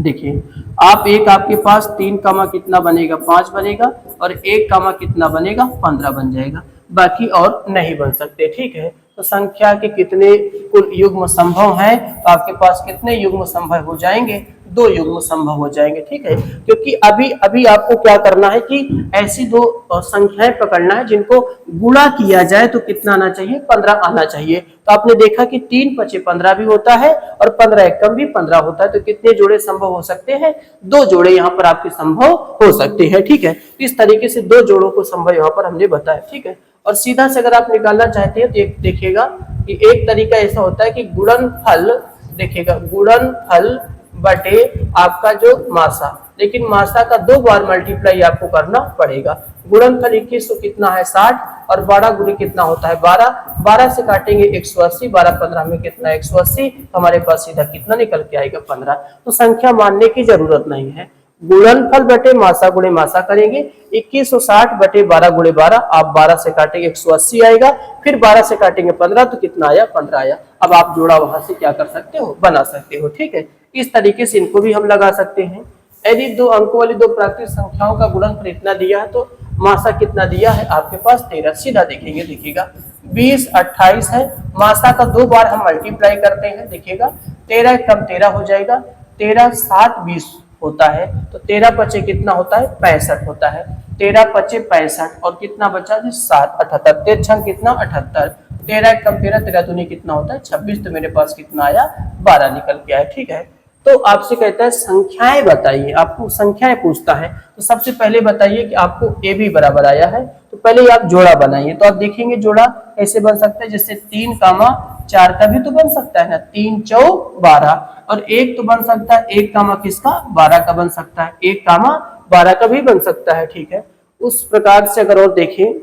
देखिए आप एक आपके पास 3 कामा कितना बनेगा 5 बनेगा और 1 कामा कितना बनेगा 15 बन जाएगा, बाकी और नहीं बन सकते। ठीक है, तो संख्या के कितने कुल युग्म संभव हैं, तो आपके पास कितने युग्म संभव हो जाएंगे 2 युग्म संभव हो जाएंगे। ठीक है, क्योंकि अभी अभी आपको क्या करना है कि ऐसी दो संख्याएं पकड़ना है जिनको गुणा किया जाए तो कितना आना चाहिए 15 आना चाहिए। तो आपने देखा कि 3 पचे 15 भी होता है और 15 एकम भी 15 होता है। तो कितने जोड़े संभव हो सकते हैं 2 जोड़े यहाँ पर आपके संभव हो सकते हैं। ठीक है, इस तरीके से 2 जोड़ों को संभव यहाँ पर हमने बताया। ठीक है, और सीधा से अगर आप निकालना चाहते हैं तो देखिएगा कि एक तरीका ऐसा होता है कि गुणनफल, देखिएगा गुणनफल बटे आपका जो मासा, लेकिन मासा का 2 बार मल्टीप्लाई आपको करना पड़ेगा। गुणनफल 21 तो कितना है 60 और 12 गुणे कितना होता है 12, 12 से काटेंगे 180, 12 15 में कितना 180, हमारे पास सीधा कितना निकल के आएगा 15। तो संख्या मानने की जरूरत नहीं है, गुणनफल बटे मासा गुणे मासा करेंगे 2160 बटे 12 गुणे 12, आप 12 से काटेंगे 180 आएगा, फिर 12 से काटेंगे 15 तो कितना आया 15 आया। अब आप जोड़ा वहां से क्या कर सकते हो बना सकते हो। ठीक है, इस तरीके से इनको भी हम लगा सकते हैं। यदि 2 अंकों वाली 2 प्राकृतिक संख्याओं का गुणनफल इतना दिया है तो मासा कितना दिया है आपके पास 13। सीधा देखेंगे, देखिएगा 20 28 है, मासा का 2 बार हम मल्टीप्लाई करते हैं। देखिएगा 13 कम 13 हो जाएगा, 13 7 20 होता है, तो 13 पचे कितना होता है 65 होता है, 13 पचे 65 और कितना बचा जी 7 78, 13 छंग कितना 78, 13 कम 13 13 दूनी कितना होता है 26, तो मेरे पास कितना आया 12 निकल के आया। ठीक है, तो आपसे कहता है संख्याएं बताइए, आपको संख्याएं पूछता है। तो सबसे पहले बताइए कि आपको ए बी बराबर आया है, तो पहले आप जोड़ा बनाइए। तो आप देखेंगे जोड़ा कैसे बन सकता है, जैसे 3 कामा 4 का भी तो बन सकता है ना, 3 चौ 12, और 1 तो बन सकता है 1 कामा किसका 12 का बन सकता है, 1 कामा 12 का भी बन सकता है। ठीक है, उस प्रकार से अगर और देखें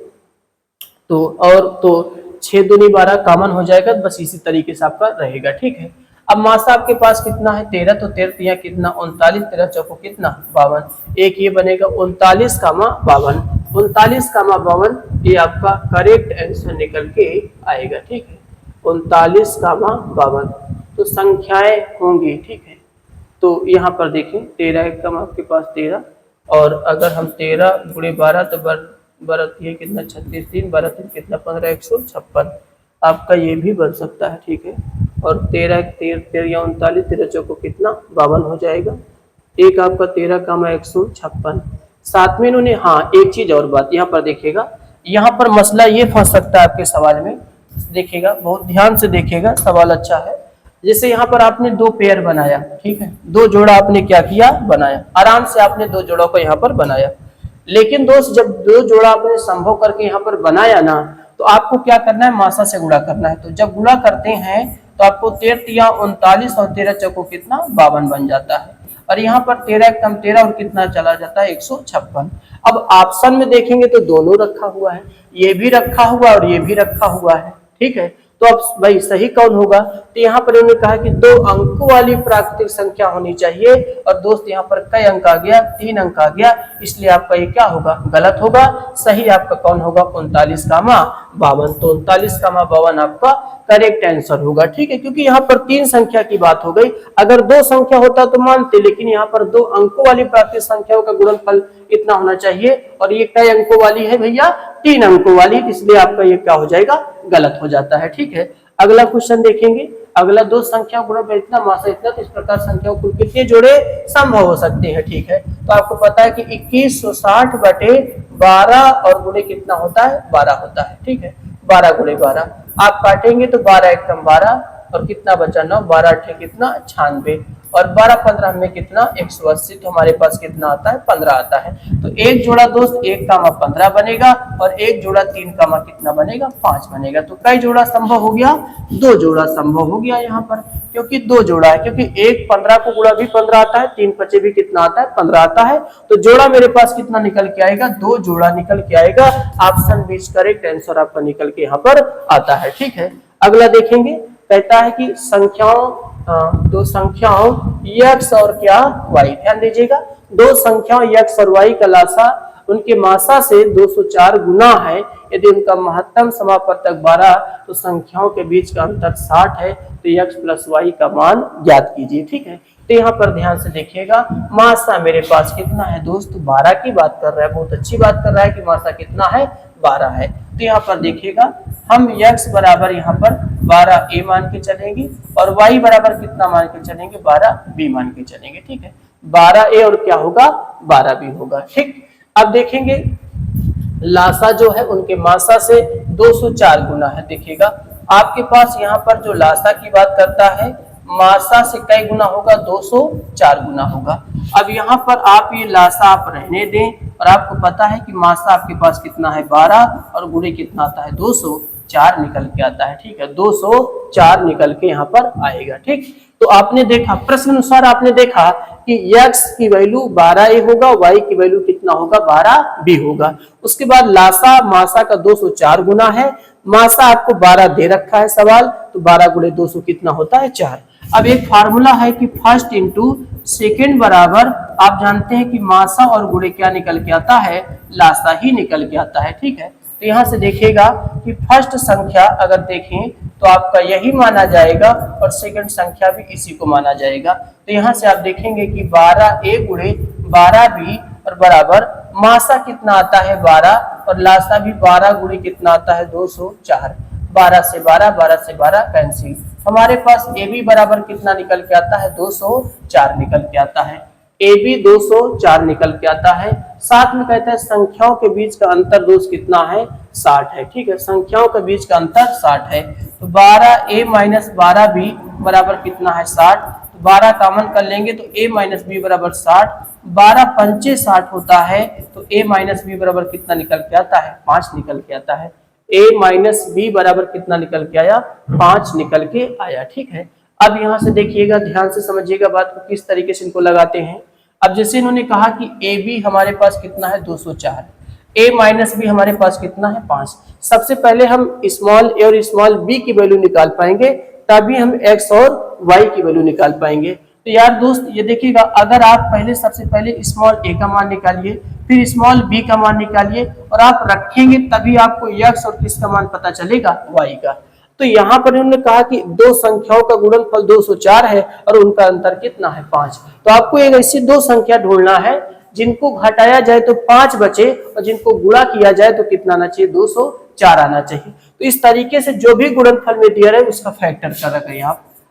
तो और तो 6 दूनी 12 कॉमन हो जाएगा, बस इसी तरीके से आपका रहेगा। ठीक है, अब मासा आपके पास कितना है 13, तो 13 कितना 39, 13 चौको कितना 52, एक ये बनेगा 39 कामा 52, 39 कामा 52 ये आपका करेक्ट आंसर निकल के आएगा। ठीक है, 39 कामा 52 तो संख्याएं होंगी। ठीक है, तो यहाँ पर देखें 13 कम आपके पास 13, और अगर हम 13 गुणे 12 तो बरत ये कितना 36, 3 12 3 कितना 15, 156 आपका ये भी बन सकता है। ठीक है, और 13 13 39, 13 चौको कितना 52 हो जाएगा, एक आपका 13 कामा 156। साथ में इन्होंने हाँ एक चीज और बात यहाँ पर देखिएगा, यहाँ पर मसला ये फंस सकता है आपके सवाल में, देखिएगा बहुत ध्यान से देखिएगा सवाल अच्छा है। जैसे यहाँ पर आपने 2 पेयर बनाया, ठीक है 2 जोड़ा आपने क्या किया बनाया, आराम से आपने 2 जोड़ों को यहाँ पर बनाया, लेकिन दोस्त जब 2 जोड़ा आपने संभव करके यहाँ पर बनाया ना, तो आपको क्या करना है मासा से गुणा करना है। तो जब गुणा करते हैं तो आपको 13 39 और 13 चौको कितना 52 बन जाता है, और यहाँ पर 13 कम 13 और कितना चला जाता है 156। अब ऑप्शन में देखेंगे तो दोनों रखा हुआ है, ये भी रखा हुआ और ये भी रखा हुआ है। ठीक है, तो अब भाई सही कौन होगा, तो यहाँ पर इन्होंने कहा कि 2 अंकों वाली प्राकृतिक संख्या होनी चाहिए, और दोस्त यहाँ पर कई अंक आ गया 3 अंक आ गया, इसलिए आपका ये क्या होगा गलत होगा। सही आपका कौन होगा 39 कामा 52, तो 39 कामा 52 आपका करेक्ट आंसर होगा। ठीक है, क्योंकि यहाँ पर 3 संख्या की बात हो गई, अगर 2 संख्या होता तो मानते, लेकिन यहाँ पर 2 अंकों वाली प्राकृतिक संख्याओं का गुणनफल इतना होना चाहिए, और ये कई अंकों वाली है भैया 3 अंकों वाली, इसलिए आपका ये क्या हो जाएगा गलत हो जाता है। ठीक है, अगला क्वेश्चन देखेंगे, अगला 2 संख्या गुणनफल इतना मासा इतना, तो इस प्रकार संख्याओं कुल कितने जोड़े संभव हो सकते हैं। ठीक है, तो आपको पता है कि 2160 बटे 12 और गुणे कितना होता है 12 होता है। ठीक है, 12 गुणे 12 आप काटेंगे तो 12 एकम 12 और कितना बचा 9, 12 अट्ठे कितना 96, और 12 15 में कितना 180, तो हमारे पास कितना आता है 15 आता है। तो एक जोड़ा दोस्त 1,15 बनेगा और एक जोड़ा 3, कितना बनेगा 5 बनेगा। तो कई जोड़ा संभव हो गया, 2 जोड़ा संभव हो गया यहाँ पर, क्योंकि 2 जोड़ा है, क्योंकि 1 15 को गुणा भी 15 आता है, 3 5 भी कितना आता है 15 आता है। तो जोड़ा मेरे पास कितना निकल के आएगा, 2 जोड़ा निकल के आएगा। ऑप्शन बी करेक्ट आंसर आपका निकल के यहाँ पर आता है। ठीक है, अगला देखेंगे, कहता है कि दो संख्याओं x और क्या y, ध्यान दीजिएगा, दो संख्याओं x और y का लासा उनके मासा से 204 गुना है, यदि उनका महत्तम समापवर्तक 12 तो संख्याओं के बीच का अंतर 60 है, तो x प्लस y का मान ज्ञात कीजिए। ठीक है, तो यहाँ पर ध्यान से देखिएगा, मासा मेरे पास कितना है दोस्त 12 की बात कर रहा है, बहुत अच्छी बात कर रहा है कि मासा कितना है 12 है। तो यहाँ पर देखिएगा, हम x बराबर यहाँ पर 12a मान के चलेंगे और y बराबर कितना मान के चलेंगे 12b मान के चलेंगे। ठीक है, 12a और क्या होगा 12b होगा। ठीक, अब देखेंगे लासा जो है उनके मासा से 204 गुना है। देखिएगा आपके पास यहाँ पर जो लासा की बात करता है, मासा से कई गुना होगा 204 गुना होगा। अब यहाँ पर आप ये लासा आप रहने दें और आपको पता है कि मासा आपके पास कितना है 12 और गुणे कितना आता है 204 निकल के आता है। ठीक है, 204 निकल के यहाँ पर आएगा। ठीक, तो आपने देखा प्रश्न अनुसार आपने देखा कि x की वैल्यू 12a होगा, y की वैल्यू कितना होगा 12b होगा। उसके बाद लासा मासा का 204 गुना है, मासा आपको 12 दे रखा है सवाल, तो 12 गुणे 200 कितना होता है 4। अब एक फार्मूला है कि फर्स्ट इंटू सेकेंड बराबर, आप जानते हैं कि मासा और गुणे क्या निकल के आता है, लासा ही निकल के आता है। ठीक है, तो यहाँ से देखिएगा कि फर्स्ट संख्या अगर देखें तो आपका यही माना जाएगा और सेकंड संख्या भी इसी को माना जाएगा। तो यहाँ से आप देखेंगे कि 12a गुणे 12b और बराबर मासा कितना आता है 12 और लासा भी 12 गुणे कितना आता है 204। 12 से 12, 12 से 12 कैंसिल, हमारे पास ए बी बराबर कितना निकल के आता है 204 निकल के आता है। ए बी 204 निकल के आता है। साथ में कहते हैं संख्याओं के बीच का अंतर दोस्त कितना है 60 है। ठीक है, संख्याओं के बीच का अंतर 60 है। तो 12a माइनस 12b बराबर कितना है 60। तो 12 कॉमन कर लेंगे तो a माइनस बी बराबर 60। 12 पंचे 60 होता है, तो a माइनस बी बराबर कितना निकल के आता है 5 निकल के आता है। a माइनस बी बराबर कितना निकल के आया 5 निकल के आया। ठीक है, अब यहाँ से देखिएगा, ध्यान से समझिएगा बात को किस तरीके से इनको लगाते हैं। अब जैसे इन्होंने कहा कि ए बी हमारे पास कितना है 204, a माइनस बी हमारे पास कितना है 5। सबसे पहले हम स्मॉल a और स्मॉल b की वैल्यू निकाल पाएंगे, तभी हम x और y की वैल्यू निकाल पाएंगे। तो यार दोस्त ये देखिएगा, अगर आप पहले सबसे पहले स्मॉल a का मान निकालिए, फिर स्मॉल b का मान निकालिए और आप रखेंगे, तभी आपको x और किसका मान पता चलेगा y का। तो यहाँ पर उन्होंने कहा कि दो संख्याओं का गुणनफल 204 है और उनका अंतर कितना है 5। तो आपको एक ऐसी दो संख्या ढूंढना है जिनको घटाया जाए तो 5 बचे और जिनको गुणा किया जाए तो कितना आना चाहिए 204 आना चाहिए। तो इस तरीके से जो भी गुणनफल में दिया है उसका फैक्टर कर रखें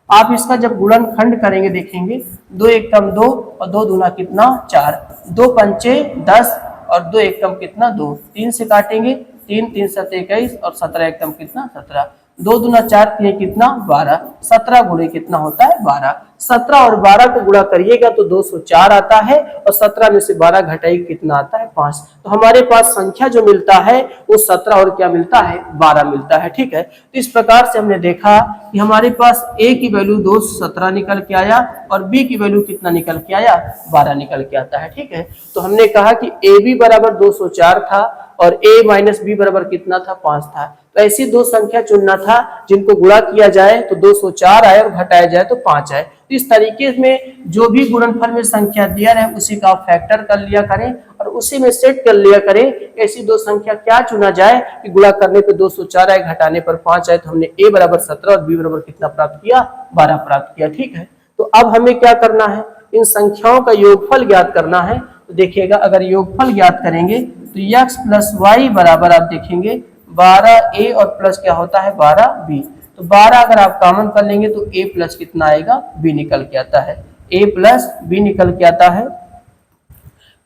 आप इसका जब गुणनखंड करेंगे देखेंगे 2 एकम 2 और 2 दूना कितना 4, 2 पंचे 10 और 2 एकम कितना 2, 3 से काटेंगे 3 3 7 21 और 17 एकम कितना 17, 2 दूना 4 3 कितना 12, 17 गुणे कितना होता है 12। 17 और 12 को गुणा करिएगा तो 204 आता है और 17 में से 12 घटाइए कितना आता है 5। तो हमारे पास संख्या जो मिलता है वो 17 और क्या मिलता है 12 मिलता है। ठीक है, तो इस प्रकार से हमने देखा कि हमारे पास a की वैल्यू 217 निकल के आया और b की वैल्यू कितना निकल के आया 12 निकल के आता है। ठीक है, तो हमने कहा कि ए बी बराबर 204 था और a माइनस बी बराबर कितना था 5 था। तो ऐसी दो संख्या चुनना था जिनको गुणा किया जाए तो 204 आए और घटाया जाए तो 5 आए। तो इस तरीके में जो भी गुणनफल में संख्या दिया है उसी का फैक्टर कर लिया करें और उसी में सेट कर लिया करें। ऐसी दो संख्या क्या चुना जाए कि गुणा करने पे 204 आए घटाने पर 5 आए। तो हमने a बराबर 17 और b बराबर कितना प्राप्त किया 12 प्राप्त किया। ठीक है, तो अब हमें क्या करना है, इन संख्याओं का योगफल ज्ञात करना है। तो देखिएगा, अगर योगफल ज्ञात करेंगे तो x प्लस वाई बराबर आप देखेंगे 12a और प्लस क्या होता है 12b। तो 12 अगर आप कॉमन कर लेंगे तो a प्लस कितना आएगा b निकल के आता है, a प्लस b निकल के आता है।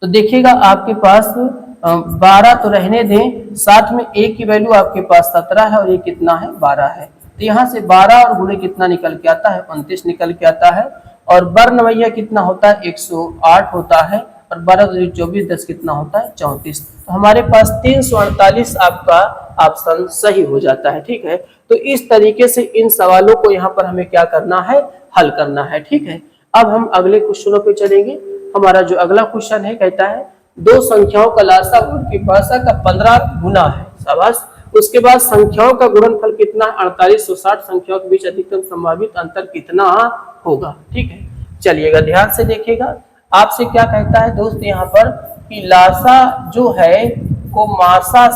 तो देखिएगा आपके पास 12 तो रहने दें, साथ में a की वैल्यू आपके पास 17 है और ये कितना है 12 है। तो यहाँ से 12 और गुणे कितना निकल के आता है 29 निकल के आता है और बर्नवैया कितना होता है 108 होता है, और 12 24 10 कितना होता है 34। तो हमारे पास 348 आपका ऑप्शन सही हो जाता है। ठीक है, तो इस तरीके से इन सवालों को यहाँ पर हमें क्या करना है, हल करना है। ठीक है, अब हम अगले क्वेश्चनों पे चलेंगे। हमारा जो अगला क्वेश्चन है कहता है दो संख्याओं का लासा उनकी भाषा का 15 गुना है। शाबाश। उसके बाद संख्याओं का गुणनफल कितना है 4860 संख्याओं के बीच अधिकतम संभावित अंतर कितना होगा। ठीक है, चलिएगा ध्यान से देखिएगा। आपसे क्या कहता है दोस्त यहाँ पर कि लासा जो है वो मासा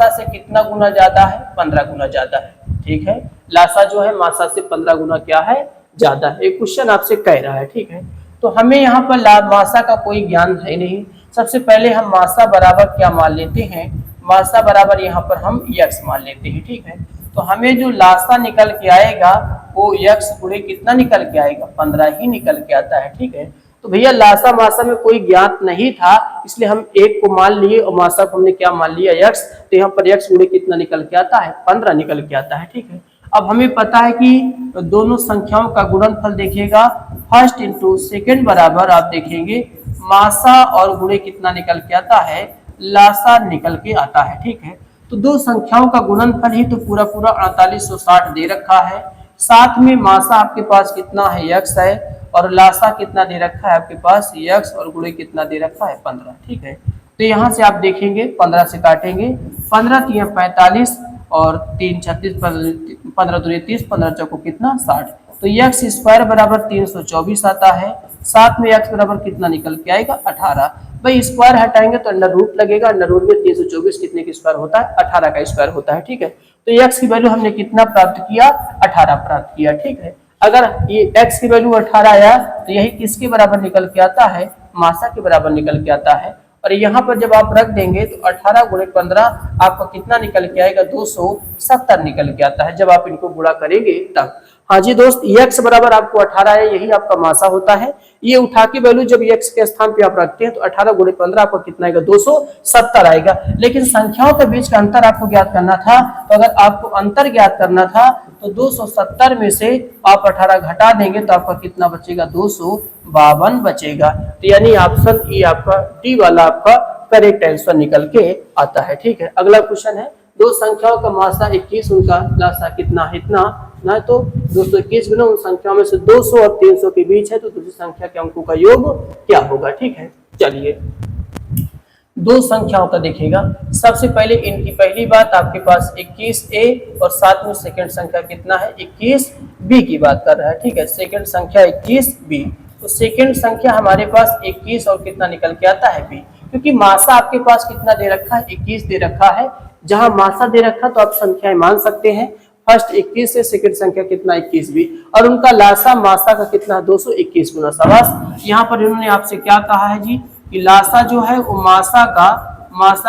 से कितना गुना ज्यादा है, 15 गुना ज्यादा है। ठीक है, लासा जो है मासा से 15 गुना क्या है, ज्यादा है। एक क्वेश्चन आपसे कह रहा है। ठीक है, तो हमें यहाँ पर मासा का कोई ज्ञान है नहीं। सबसे पहले हम मासा बराबर क्या मान लेते हैं, मासा बराबर यहाँ पर हम यक्स मान लेते हैं। ठीक है, तो हमें जो लासा निकल के आएगा वो यक्स गुणे कितना निकल के आएगा, 15 ही निकल के आता है। ठीक है, तो भैया लासा मासा में कोई ज्ञात नहीं था, इसलिए हम एक को मान लिए और मासा को हमने क्या मान लिया, यक्स। तो यहाँ पर यक्स गुणे कितना निकल के आता है, 15 निकल के आता है। ठीक है, अब हमें पता है कि दोनों संख्याओं का गुणनफल देखिएगा फर्स्ट इंटू सेकेंड बराबर आप देखेंगे मासा और गुणे कितना निकल के आता है, लासा निकल के आता है। ठीक है, तो दो संख्याओं का गुणनफल ही तो पूरा 4860 दे रखा है। साथ में मासा आपके पास कितना है, यक्स है, और लासा कितना दे रखा है आपके पास, यक्स, और गुणे कितना दे रखा है 15। ठीक है, तो यहाँ से आप देखेंगे 15 से काटेंगे, 15 3 45 और 3 36 15 दूनी 30 15 चौको कितना 60। तो यक्स स्क्वायर बराबर 324 आता है। साथ में यक्स बराबर कितना निकल के आएगा 18। भाई स्क्वायर हटाएंगे तो अंडर रूट लगेगा, अंडर रूट में 324 कितने की स्क्वायर होता है, 18 का स्क्वायर होता है। ठीक है, तो यक्स की वैल्यू हमने कितना प्राप्त किया, 18 प्राप्त किया। ठीक है, अगर ये x की वैल्यू 18 आया तो यही किसके बराबर निकल के आता है, मासा के बराबर निकल के आता है। और यहाँ पर जब आप रख देंगे तो 18 गुणे 15 आपका कितना निकल के आएगा, 270 निकल के आता है जब आप इनको गुणा करेंगे तब। हाँ जी दोस्त, x बराबर आपको 18 है, यही आपका मासा होता है। ये उठा के वैल्यू जब x के स्थान पे आप रखते हैं तो 18 गुणे 15 आपको कितना आएगा, 270 आएगा। लेकिन संख्याओं के बीच का अंतर आपको ज्ञात करना था, तो अगर आपको अंतर ज्ञात करना था तो 270 में से आप 18 घटा देंगे तो आपका कितना बचेगा, 252 बचेगा। तो यानी ऑप्शन ई आपका डी वाला आपका करेक्ट आंसर निकल के आता है। ठीक है, अगला क्वेश्चन है दो संख्याओं का मासा 21 उनका लासा कितना है, इतना ना, तो 221 गुना उन संख्याओं में से 200 और 300 के बीच है तो दूसरी संख्या के अंकों का योग क्या होगा। ठीक है, चलिए दो संख्याओं का देखिएगा। सबसे पहले इनकी पहली बात आपके पास 21a और साथ में सेकंड संख्या कितना है 21b की बात कर रहा है। ठीक है, सेकंड संख्या 21b, तो सेकंड संख्या हमारे पास 21 और कितना निकल के आता है b, क्योंकि मासा आपके पास कितना दे रखा है 21 दे रखा है। जहां मासा दे रखा तो आप संख्याएं मान सकते हैं, फर्स्ट 21 से सेकंड संख्या कितना 21b, और उनका लासा मासा का कितना 221 गुना। शाबाश, यहाँ पर इन्होंने आपसे क्या कहा है जी कि लासा जो है वो मासा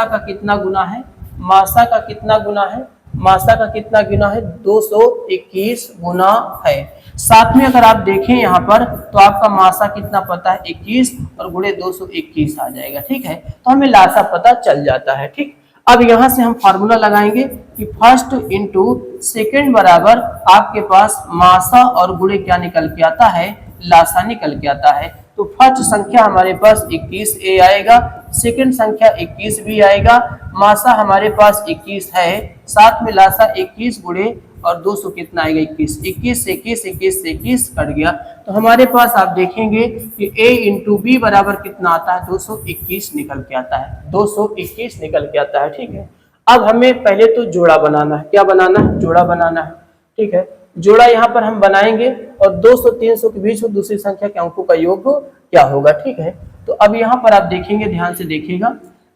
का कितना गुना है, मासा का कितना गुना है, मासा का कितना गुना है 221 गुना है। साथ में अगर आप देखें यहाँ पर तो आपका मासा कितना पता है 21 और गुणे 221 आ जाएगा। ठीक है, तो हमें लासा पता चल जाता है। ठीक, अब यहाँ से हम फार्मूला लगाएंगे कि फर्स्ट इंटू सेकेंड बराबर आपके पास मासा और गुणे क्या निकल के आता है, लासा निकल के आता है। तो फर्स्ट संख्या हमारे पास 21a आएगा, सेकंड संख्या 21b आएगा, मासा हमारे पास 21 है, साथ में लासा 21 गुणे और 200 कितना आएगा 21, 21 से 21 21 से 21 कट गया। तो हमारे पास आप देखेंगे कि a इंटू बी बराबर कितना आता है 221 निकल के आता है, 221 निकल के आता है। ठीक है, अब हमें पहले तो जोड़ा बनाना है, क्या बनाना है, जोड़ा बनाना है। ठीक है, जोड़ा यहाँ पर हम बनाएंगे और 200 300 के बीच में दूसरी संख्या के अंकों का योग क्या होगा। ठीक है, तो अब यहाँ पर आप देखेंगे, ध्यान से देखिएगा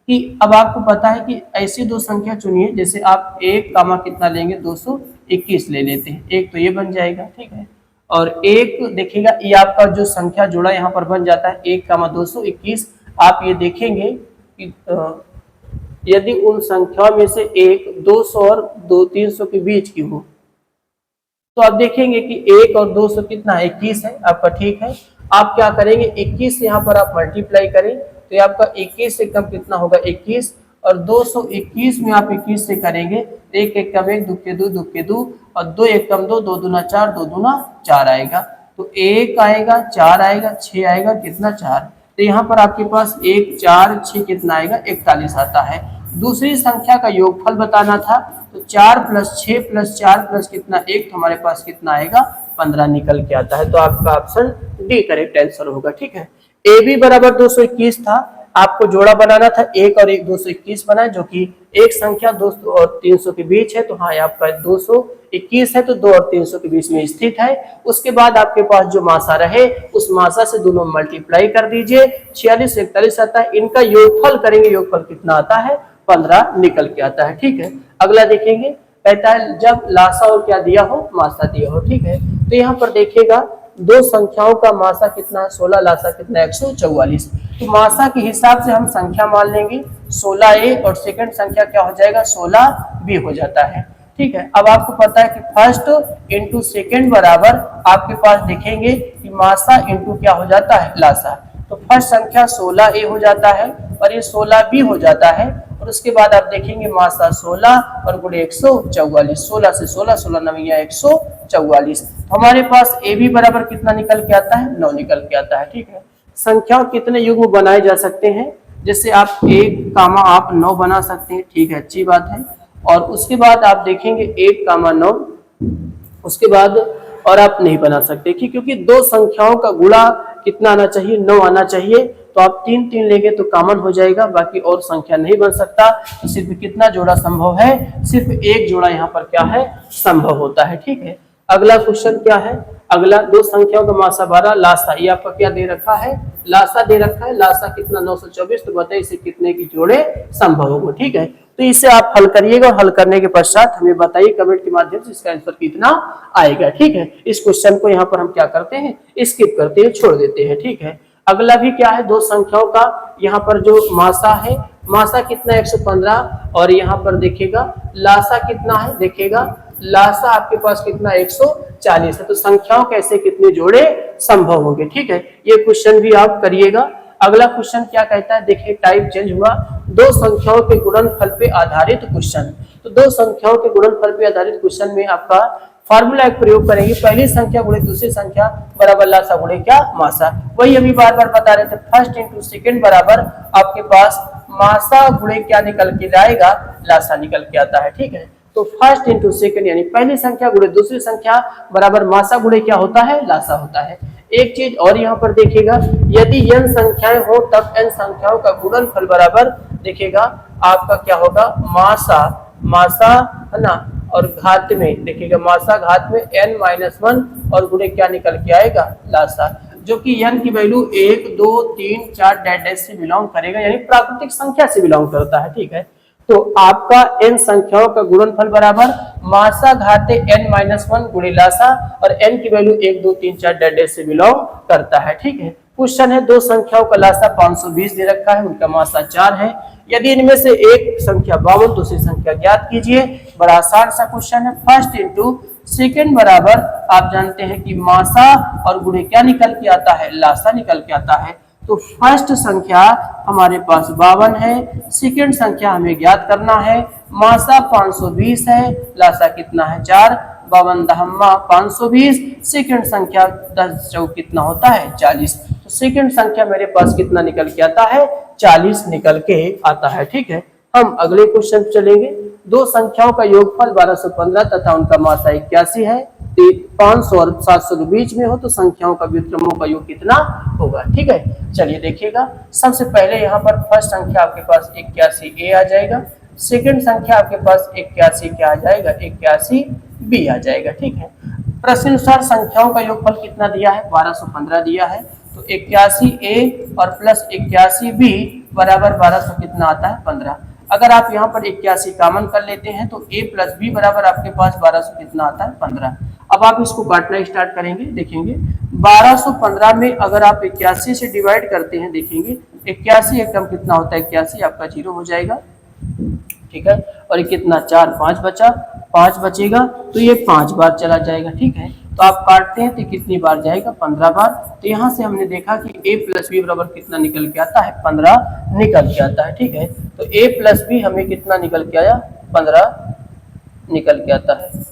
कि अब आपको पता है कि ऐसी दो संख्या चुनिए, जैसे आप एक कामा कितना लेंगे 221 ले लेते हैं, एक तो ये बन जाएगा। ठीक है, और एक देखिएगा ये आपका जो संख्या जोड़ा यहाँ पर बन जाता है 1 कामा 221। आप ये देखेंगे कि यदि उन संख्याओं में से एक 200 और 300 के बीच की हो तो आप देखेंगे कि 1 और 200 कितना 21 है आपका। ठीक है, आप क्या करेंगे 21 से यहाँ पर आप मल्टीप्लाई करें तो ये आपका 21 से कम कितना होगा 21, और 221 में आप 21 से करेंगे तो 1 1 कम 1 2 के 2 2 के 2 और 2 1 कम 2 2 दूना 4 2 दूना 4 आएगा। तो 1 आएगा, 4 आएगा, 6 आएगा, कितना 4। तो यहाँ पर आपके पास 1 4 6 कितना आएगा 41 आता है। दूसरी संख्या का योगफल बताना था, तो 4 प्लस 6 प्लस 4 प्लस कितना 1, तो हमारे पास कितना आएगा 15 निकल के आता है। तो आपका ऑप्शन डी करेक्ट आंसर होगा। ठीक है, ए बी बराबर 221 था, आपको जोड़ा बनाना था 1 और 1 221 बना, जो कि एक संख्या 200 और 300 के बीच है। तो हाँ, आपका 221 है तो 2 और 300 के बीच में स्थित है। उसके बाद आपके पास जो मासा रहे उस मासा से दोनों मल्टीप्लाई कर दीजिए, 46 41 आता है, इनका योगफल करेंगे, योगफल कितना आता है 15 निकल के आता है। ठीक है, अगला देखेंगे, कहता है जब लासा और क्या दिया हो, मासा दिया हो। ठीक है, तो यहाँ पर देखिएगा दो संख्याओं का मासा कितना है 16, लासा कितना है 144। तो मासा के हिसाब से हम संख्या मान लेंगे 16a और सेकंड संख्या क्या हो जाएगा 16b हो जाता है। ठीक है, अब आपको पता है कि फर्स्ट इंटू सेकेंड बराबर आपके पास देखेंगे कि मासा इंटू क्या हो जाता है लासा। तो फर्स्ट संख्या 16a हो जाता है और ये 16b हो जाता है, और उसके बाद आप देखेंगे मासा 16 और गुणे 144, 16 से 16 16 नविया 144। हमारे पास ए बी बराबर कितना निकल के आता है 9 निकल के आता है। ठीक है, संख्याओं कितने युग्म बनाए जा सकते हैं, जैसे आप 1 कामा आप 9 बना सकते हैं। ठीक है, अच्छी बात है। और उसके बाद आप देखेंगे 1 कामा 9, उसके बाद और आप नहीं बना सकते क्योंकि दो संख्याओं का गुणा कितना आना चाहिए 9 आना चाहिए। तो आप 3 3 लेंगे तो कॉमन हो जाएगा, बाकी और संख्या नहीं बन सकता। तो सिर्फ कितना जोड़ा संभव है, सिर्फ एक जोड़ा यहाँ पर क्या है संभव होता है। ठीक है, अगला क्वेश्चन क्या है, अगला दो संख्याओं का मासा 12, लासा ये आपका क्या दे रखा है, लासा दे रखा है, लासा कितना 924। तो बताइए इसे कितने की जोड़े संभव होगा। ठीक है, तो इसे आप हल करिएगा और हल करने के पश्चात हमें बताइए कमेंट के माध्यम से इसका आंसर कितना आएगा। ठीक है, इस क्वेश्चन को यहाँ पर हम क्या करते हैं स्किप करते हैं, छोड़ देते हैं। ठीक है, अगला भी क्या है, दो संख्याओं का यहाँ पर जो मासा है, मासा कितना 115 और यहाँ पर देखिएगा लासा कितना है, देखिएगा लासा आपके पास कितना 140 है। तो संख्याओं कैसे कितने जोड़े संभव होंगे। ठीक है, ये क्वेश्चन भी आप करिएगा। अगला क्वेश्चन क्या कहता है, देखिए टाइप चेंज हुआ, दो संख्याओं के गुणनफल पे आधारित क्वेश्चन। तो दो संख्याओं के गुणनफल पे आधारित क्वेश्चन में आपका फार्मूला एक प्रयोग करेंगे, पहली संख्या गुणे दूसरी संख्या बराबर लासा गुणे क्या मासा। वही अभी बार बार बता रहे थे, फर्स्ट इंटू सेकेंड बराबर आपके पास मासा गुणे क्या निकल के जाएगा लासा निकल के आता है। ठीक है, तो फर्स्ट इंटू सेकेंड यानी पहली संख्या गुणे दूसरी संख्या बराबर मासा गुणे क्या होता है लासा होता है। एक चीज और यहाँ पर देखिएगा, यदि n संख्याएं हो तब n संख्याओं का गुणनफल बराबर देखिएगा आपका क्या होगा मासा, मासा है ना, और घात में देखिएगा मासा घात में n-1 और गुणे क्या निकल के आएगा लासा, जो कि n की वैल्यू 1 2 3 4 डैश से बिलोंग करेगा, यानी प्राकृतिक संख्या से बिलोंग करता है। ठीक है, तो आपका n संख्याओं का गुणनफल बराबर मासा घाते n-1 गुणे लासा, और n की वैल्यू 1 2 3 4 डैश से बिलोंग करता है। ठीक है, क्वेश्चन है दो संख्याओं का लासा 520 दे रखा है, उनका मासा 4 है। यदि इनमें से एक संख्या 52 दूसरी संख्या ज्ञात कीजिए। बड़ा आसान सा क्वेश्चन है, फर्स्ट इंटू सेकेंड बराबर आप जानते हैं कि मासा और गुणे क्या निकल के आता है लासा निकल के आता है। तो फर्स्ट संख्या हमारे पास 52 है, सेकेंड संख्या हमें ज्ञात करना है, मासा 520 है, लासा कितना है 4, 52 दहम्मा 520, सेकेंड संख्या 10 चौक कितना होता है 40। तो सेकेंड संख्या मेरे पास कितना निकल के आता है 40 निकल के आता है। ठीक है, हम अगले क्वेश्चन चलेंगे, दो संख्याओं का योगफल 1215 तथा उनका मासा 81 है, 500 और 700 के बीच में हो तो संख्याओं का व्युत्क्रमों का योग कितना होगा। ठीक है, चलिए देखिएगा, सबसे पहले यहाँ पर फर्स्ट संख्या आपके पास 81a आ जाएगा, सेकंड संख्या आपके पास 81 क्या आ जाएगा 81b आ जाएगा। ठीक है, प्रश्नानुसार संख्याओं का योगफल कितना दिया है 1215 दिया है, तो 81a और प्लस 81b बराबर 1200 कितना आता है 15। अगर आप यहाँ पर 81 कॉमन कर लेते हैं तो a प्लस बी बराबर आपके पास 1200 कितना आता है 15। अब आप इसको काटना स्टार्ट करेंगे, देखेंगे 1215 में अगर आप 81 से डिवाइड करते हैं, देखेंगे 81 एकदम कितना होता है 81 आपका 0 हो जाएगा। ठीक है, और ये कितना 4 5 बचा, 5 बचेगा तो ये 5 बार चला जाएगा। ठीक है, तो आप काटते हैं तो कितनी बार जाएगा 15 बार। तो यहाँ से हमने देखा कि a प्लस बी बराबर कितना निकल के आता है 15 निकल के आता है। ठीक है, तो a प्लस बी हमें कितना निकल के आया 15 निकल के आता है।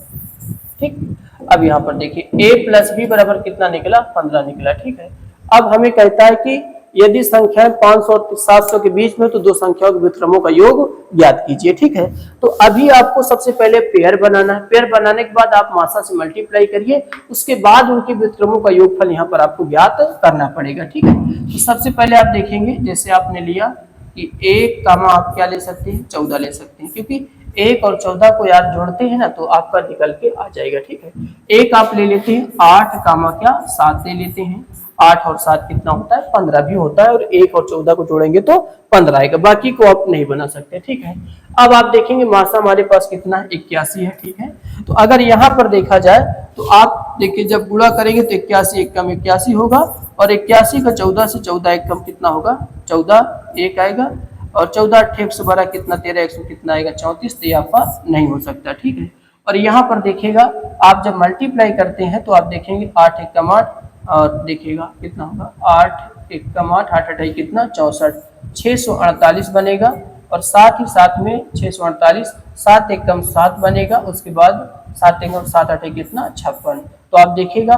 ठीक, अब यहाँ पर देखिए a प्लस बी बराबर कितना निकला, 15 निकला। ठीक है, अब हमें कहता है कि यदि संख्याएं 500 और 700 के बीच में तो दो संख्याओं के व्युत्क्रमों का योग ज्ञात कीजिए। ठीक है, तो अभी आपको सबसे पहले पेयर बनाना है। पेयर बनाने के बाद आप मासा से मल्टीप्लाई करिए, उसके बाद उनके व्युत्क्रमों का योगफल यहाँ पर आपको ज्ञात करना पड़ेगा। ठीक है, तो सबसे पहले आप देखेंगे, जैसे आपने लिया कि 1 कामा आप क्या ले सकते हैं, 14 ले सकते हैं, क्योंकि 1 और 14 को यार जोड़ते हैं ना तो आपका निकल के आ जाएगा। ठीक है, 1 आप ले लेते हैं, 8 कामा क्या 7 ले लेते हैं, 8 और 7 कितना होता है, 15 भी होता है, और 1 और 14 को जोड़ेंगे तो 15 आएगा, बाकी को आप नहीं बना सकते। ठीक है, अब आप देखेंगे मासा हमारे पास कितना है, 81 है। ठीक है, तो अगर यहाँ पर देखा जाए तो आप देखिए जब गुणा करेंगे तो 81 एक कम 81 होगा, और 81 का 14 से 14 एक कम कितना होगा, 14 एक आएगा, और 14 8 112 कितना, 13 100 कितना आएगा, 34। तो ये आपका नहीं हो सकता। ठीक है, और यहाँ पर देखिएगा आप जब मल्टीप्लाई करते हैं तो आप देखेंगे 8 एक कम 8, और देखिएगा कितना होगा, 8 एक कम 8, 8 8 कितना 64, 648 बनेगा, और साथ ही साथ में 648, 7 एक कम 7 बनेगा, उसके बाद 7 एक कम 7 8 कितना 56। तो आप देखिएगा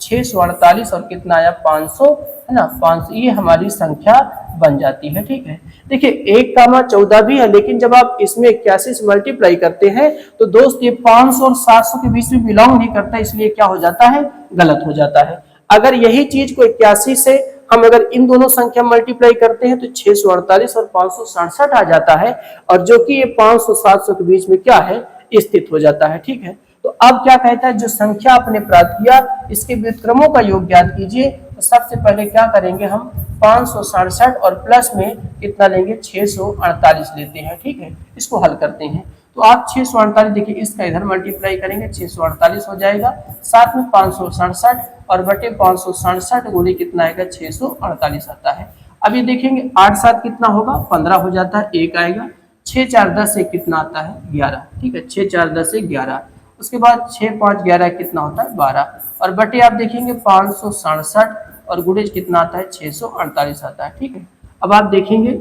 648 और कितना आया 500, है ना, 500, ये हमारी संख्या बन जाती है। ठीक है, देखिए 1 कामा 14 भी है, लेकिन जब आप इसमें 81 से मल्टीप्लाई करते हैं तो दोस्त ये 500 और 700 के बीच में बिलोंग नहीं करता, इसलिए क्या हो जाता है, गलत हो जाता है। अगर यही चीज को 81 से हम अगर इन दोनों संख्या मल्टीप्लाई करते हैं तो 648 और 567 आ जाता है, और जो कि ये 500 700 के बीच में क्या है, स्थित हो जाता है। ठीक है, तो अब क्या कहता है, जो संख्या आपने प्राप्त किया इसके व्युत्क्रमों का योग ज्ञात कीजिए। तो सबसे पहले क्या करेंगे, हम 567 और प्लस में कितना लेंगे, 648 लेते हैं। ठीक है, इसको हल करते हैं, तो आप 648 देखिए इसका इधर मल्टीप्लाई करेंगे, 648 हो जाएगा, साथ में 567 और बटे 567 गुणे कितना आएगा, 648 आता है। अब ये देखेंगे 8 7 कितना होगा, 15 हो जाता है, 1 आएगा, 6 4 10 से कितना आता है, 11। ठीक है, 6 4 10 से 11, उसके बाद 6 5 11 कितना होता है, 12, और बटे आप देखेंगे 567 और गुणेज कितना आता है, 648 आता है। ठीक है, अब आप देखेंगे,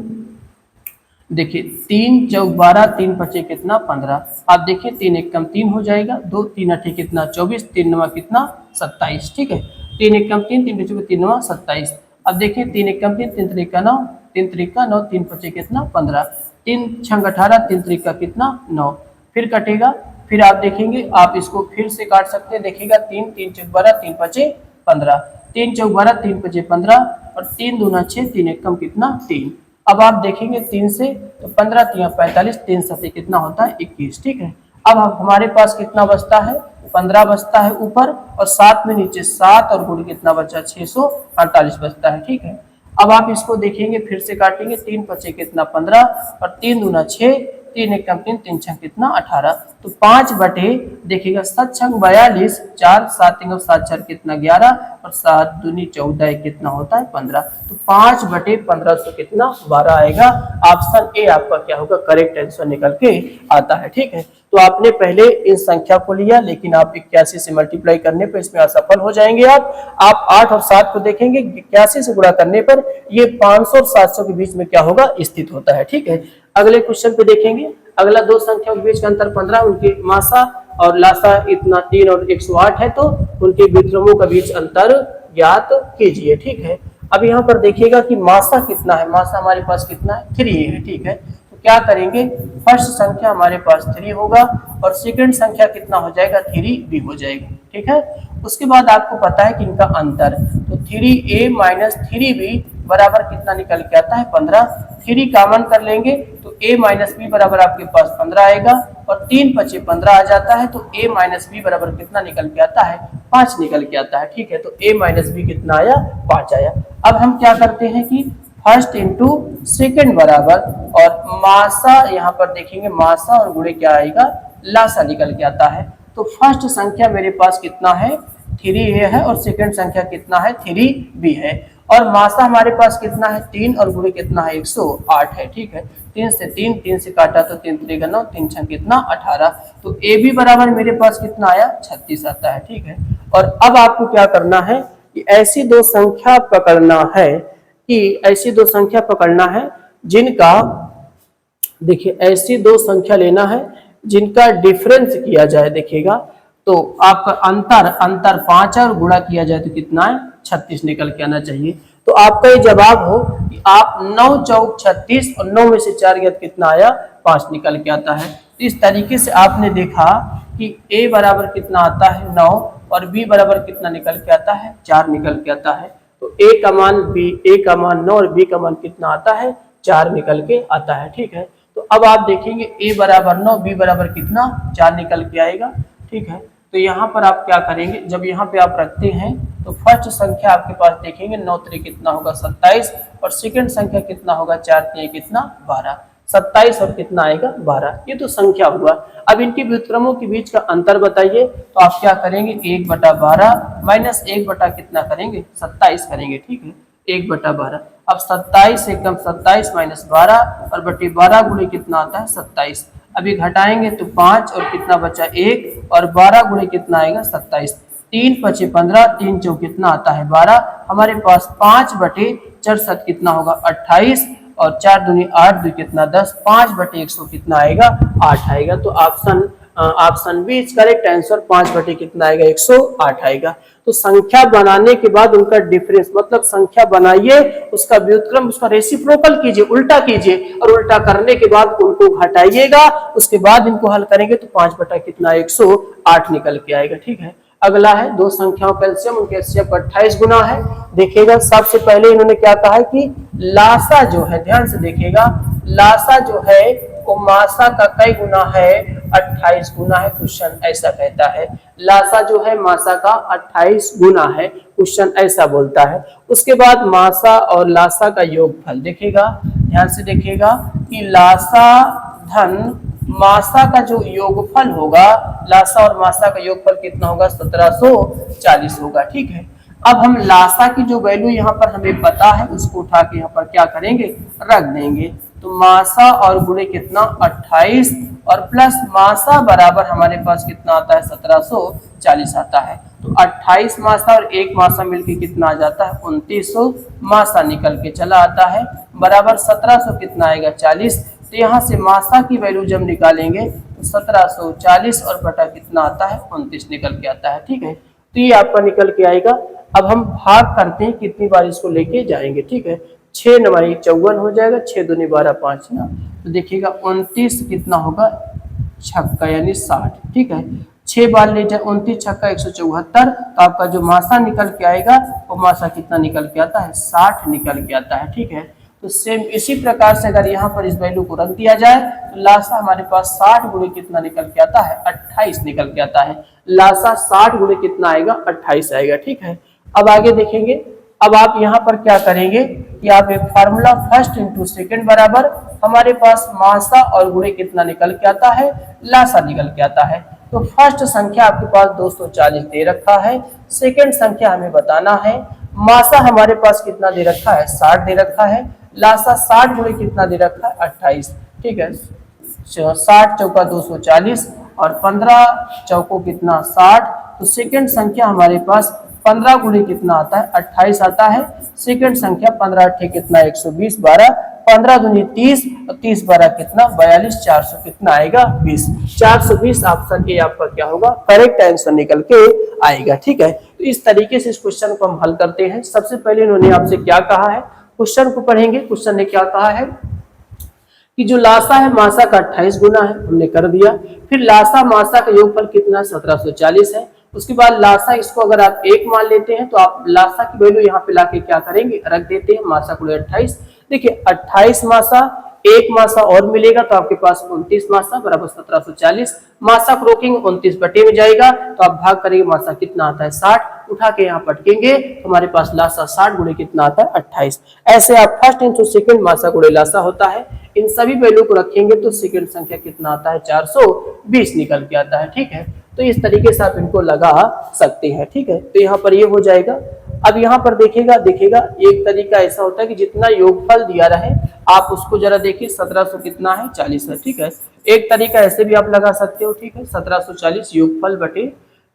देखिए 3 चौक 12, 3 पचे कितना 15, आप देखिए 3 एक कम 3 हो जाएगा, 2 3 अठे कितना 24, 3 नवा कितना 27। ठीक है, 3 एक कम 3, 3 पचे 3 नवा 27। अब देखिए 3 एक कम 3, 3 त्रिका 9, 3 त्रिका 9, 3 पचे कितना 15, 3 छंग 18, 3 त्रिका कितना 9, फिर कटेगा, फिर आप देखेंगे आप इसको फिर से काट सकते हैं, देखिएगा 3 3 चौक 12, 3 पचे 15, 3 चौक 12, 3 पचे 15, और 3 दूना 6, 3 एक कम कितना 3। अब आप देखेंगे 3 से तो 15 3 45, 3 सते कितना होता है 21। ठीक है, अब हमारे पास कितना बचता है, 15 बचता है ऊपर, और 7 में नीचे 7 और गुण कितना बचा, 648 बचता है। ठीक है, अब आप इसको देखेंगे फिर से काटेंगे, 3 पचे कितना 15, और 3 दूना 6, 3 एक कम 3, 3 छंग कितना 18, तो 5 बटे देखिएगा 7 छंग 42, 4 7 एक 7 4 कितना 11, और 7 दूनी 14 कितना होता है 15, तो 5 बटे 1500 कितना 12 आएगा। ऑप्शन ए आपका क्या होगा, करेक्ट आंसर निकल के आता है। ठीक है, तो आपने पहले इन संख्या को लिया, लेकिन आप 81 से मल्टीप्लाई करने पर इसमें असफल हो जाएंगे। आप 8 और 7 को देखेंगे, 81 से गुणा करने पर ये 500 और 700 के बीच में क्या होगा, स्थित होता है। ठीक है, अगले क्वेश्चन पे देखेंगे, अगला दो संख्याओं के बीच का अंतर 15, उनके मासा और लासा इतना 3 और 108 है, तो उनके व्युत्क्रमों का बीच अंतर ज्ञात कीजिए। ठीक है, अब यहाँ पर देखिएगा कि मासा कितना है, मासा हमारे पास कितना है 3 है। ठीक है, तो क्या करेंगे, फर्स्ट संख्या हमारे पास 3 होगा, और सेकंड संख्या कितना हो जाएगा, 3b हो जाएगा। ठीक है, उसके बाद आपको पता है कि इनका अंतर, तो 3a माइनस 3b बराबर कितना निकल के आता है 15, 3 कॉमन कर लेंगे तो a माइनस बी बराबर आपके पास 15 आएगा, और 3 पचे 15 आ जाता है, तो a माइनस बी बराबर कितना निकल के आता है, 5 निकल के आता है। ठीक है, तो a माइनस बी कितना आया, 5 आया। अब हम क्या करते हैं कि फर्स्ट इंटू सेकेंड बराबर, और मासा यहाँ पर देखेंगे, मासा और गुणे क्या आएगा, लासा निकल के आता है। तो फर्स्ट संख्या मेरे पास कितना है, 3a है, और सेकंड संख्या कितना है, 3b है, और मासा हमारे पास कितना है 3, और गुणे कितना है 108 है। ठीक है, 3 से 3 से काटा तो 3 3 9, 3 6 कितना 18, तो ए बी बराबर मेरे पास कितना आया 36 आता है। ठीक है, और अब आपको क्या करना है कि ऐसी दो संख्या पकड़ना है जिनका, देखिए ऐसी दो संख्या लेना है जिनका डिफरेंस किया जाए। देखिएगा तो आपका अंतर अंतर 5 है और गुणा किया जाए तो कितना है 36 निकल के आना चाहिए। तो आपका ये जवाब हो कि आप 9 चौक 36 और 9 में से 4 गया कितना आया 5 निकल के आता है। तो इस तरीके से आपने देखा कि a बराबर कितना आता है 9 और b बराबर कितना निकल के आता है 4 निकल के आता है। तो a का मान 9 और b का मान कितना आता है 4 निकल के आता है। ठीक है, तो अब आप देखेंगे a बराबर 9 b बराबर कितना 4 निकल के आएगा। ठीक है, तो यहाँ पर आप क्या करेंगे, जब यहाँ पे आप रखते हैं तो फर्स्ट संख्या आपके पास देखेंगे 9 3 कितना होगा 27 और सेकंड संख्या कितना होगा 4 3 कितना 12, 27 और कितना आएगा 12। ये तो संख्या हुआ। अब इनके व्युत्क्रमों के बीच का अंतर बताइए, तो आप क्या करेंगे 1/12 माइनस 1 बटा कितना करेंगे 27 करेंगे। ठीक है, 1/12। अब 27 एकदम 27 माइनस 12 और बटे 12 गुणे कितना आता है 27। अभी घटाएंगे तो 5 और कितना बचा 1 और 12 गुणे कितना आएगा 27। 3 5 15 3 चौक कितना आता है 12। हमारे पास 5/64 कितना होगा 28 और 4 दूनी 8 2 कितना 10, 5/100 कितना आएगा 8 आएगा। तो option B is correct answer. 5 कितना आएगा 108 आएगा। तो संख्या बनाने के बाद उनका डिफरेंस मतलब संख्या बनाइए, उसका व्युत्क्रम उसका रेसिप्रोकल कीजिए, उल्टा कीजिए और उल्टा करने के बाद उनको घटाइएगा, उसके बाद इनको हल करेंगे तो 5 कितना 108 निकल के आएगा। ठीक है, अगला है दो संख्याओं का एलसीएम, उनके एलसीएम का 28 गुना है। देखिएगा सबसे पहले इन्होंने क्या कहा है कि लासा जो है, ध्यान से देखिएगा, लासा जो है वो मासा का कई गुना है 28 गुना है, क्वेश्चन ऐसा कहता है। लासा जो है मासा का 28 गुना है, क्वेश्चन ऐसा बोलता है। उसके बाद मासा और लासा का योगफल देखिएगा, ध्यान से देखिएगा कि लासा धन मासा का जो योगफल होगा, लासा और मासा का योगफल कितना होगा 1740 होगा। ठीक है, अब हम लासा की जो वैल्यू यहाँ पर हमें पता है उसको उठा के यहाँ पर क्या करेंगे रख देंगे। तो मासा और गुणे कितना 28 और प्लस मासा बराबर हमारे पास कितना आता है 1740 आता है। तो 28 मासा और 1 मासा मिलके कितना आ जाता है 2900 मासा निकल के चला आता है, बराबर 1700 कितना आएगा 40। तो यहाँ से मासा की वैल्यू जब निकालेंगे तो 1740 और बटा कितना आता है 29 निकल के आता है। ठीक है, तो ये आपका निकल के आएगा। अब हम भाग करते हैं कितनी बार इसको लेके जाएंगे। ठीक है, 6 9 54 हो जाएगा, 6 दूनी 12 5 ना, तो देखिएगा 29 कितना होगा छक्का यानी 60। ठीक है, 6 बार ले जाए 29 छक्का 174, तो आपका जो मासा निकल के आएगा वो मासा कितना निकल के आता है 60 निकल के आता है। ठीक है, तो सेम इसी प्रकार से अगर यहाँ पर इस वैल्यू को रख दिया जाए तो लासा हमारे पास 60 गुणे कितना निकल के आता है 28 निकल के आता है। लासा 60 गुणे कितना आएगा 28 आएगा। ठीक है, अब आगे देखेंगे। अब आप यहाँ पर क्या करेंगे कि आप एक फार्मूला फर्स्ट इंटू सेकेंड बराबर हमारे पास मासा और गुणे कितना निकल के आता है लासा निकल के आता है। तो फर्स्ट संख्या आपके पास 240 दे रखा है, सेकेंड संख्या हमें बताना है। मासा हमारे पास कितना दे रखा है 60 दे रखा है, लासा 60 गुणे कितना दे रखा है 28। ठीक है, 60 चौका 240 और 15 चौको कितना 60। तो सेकंड संख्या हमारे पास 15 गुणे कितना आता है 28 आता है। सेकंड संख्या 15 अट्ठे कितना 120, 12 15 दूनी 30 और 30 12 कितना 42, 400 कितना आएगा 20, 420 ऑप्शन ए आपका क्या होगा करेक्ट आंसर निकल के आएगा। ठीक है, तो इस तरीके से इस क्वेश्चन को हम हल करते हैं। सबसे पहले इन्होंने आपसे क्या कहा है, क्वेश्चन को पढ़ेंगे। क्वेश्चन ने क्या कहा है कि जो लासा है मासा का 28 गुना है, हमने कर दिया। फिर लासा मासा का योगफल कितना 1740 है। उसके बाद लासा इसको अगर आप 1 मान लेते हैं तो आप लासा की वैल्यू यहाँ पे लाके क्या करेंगे रख देते हैं, मासा गुणे 28। देखिए 28 मासा 1 मासा और मिलेगा तो आपके पास 29 मासा बराबर 1740। मासा को रोकेंगे 29 बटे में जाएगा तो आप भाग करेंगे, मासा कितना आता है 60, उठा के यहाँ पटकेंगे तो हमारे पास लासा 60 गुणे कितना आता है 28। ऐसे आप फर्स्ट इंटू सेकंड मासा गुणे लासा होता है, इन सभी वैल्यू को रखेंगे तो सेकंड संख्या कितना आता है 420 निकल के आता है। ठीक है, तो इस तरीके से आप इनको लगा सकते हैं। ठीक है, तो यहाँ पर ये हो जाएगा। अब यहाँ पर देखिएगा एक तरीका ऐसा होता है कि जितना योगफल दिया रहे आप उसको जरा देखिए 1700 कितना है 40 है। ठीक है, एक तरीका ऐसे भी आप लगा सकते हो। ठीक है, 1740 योगफल बटे,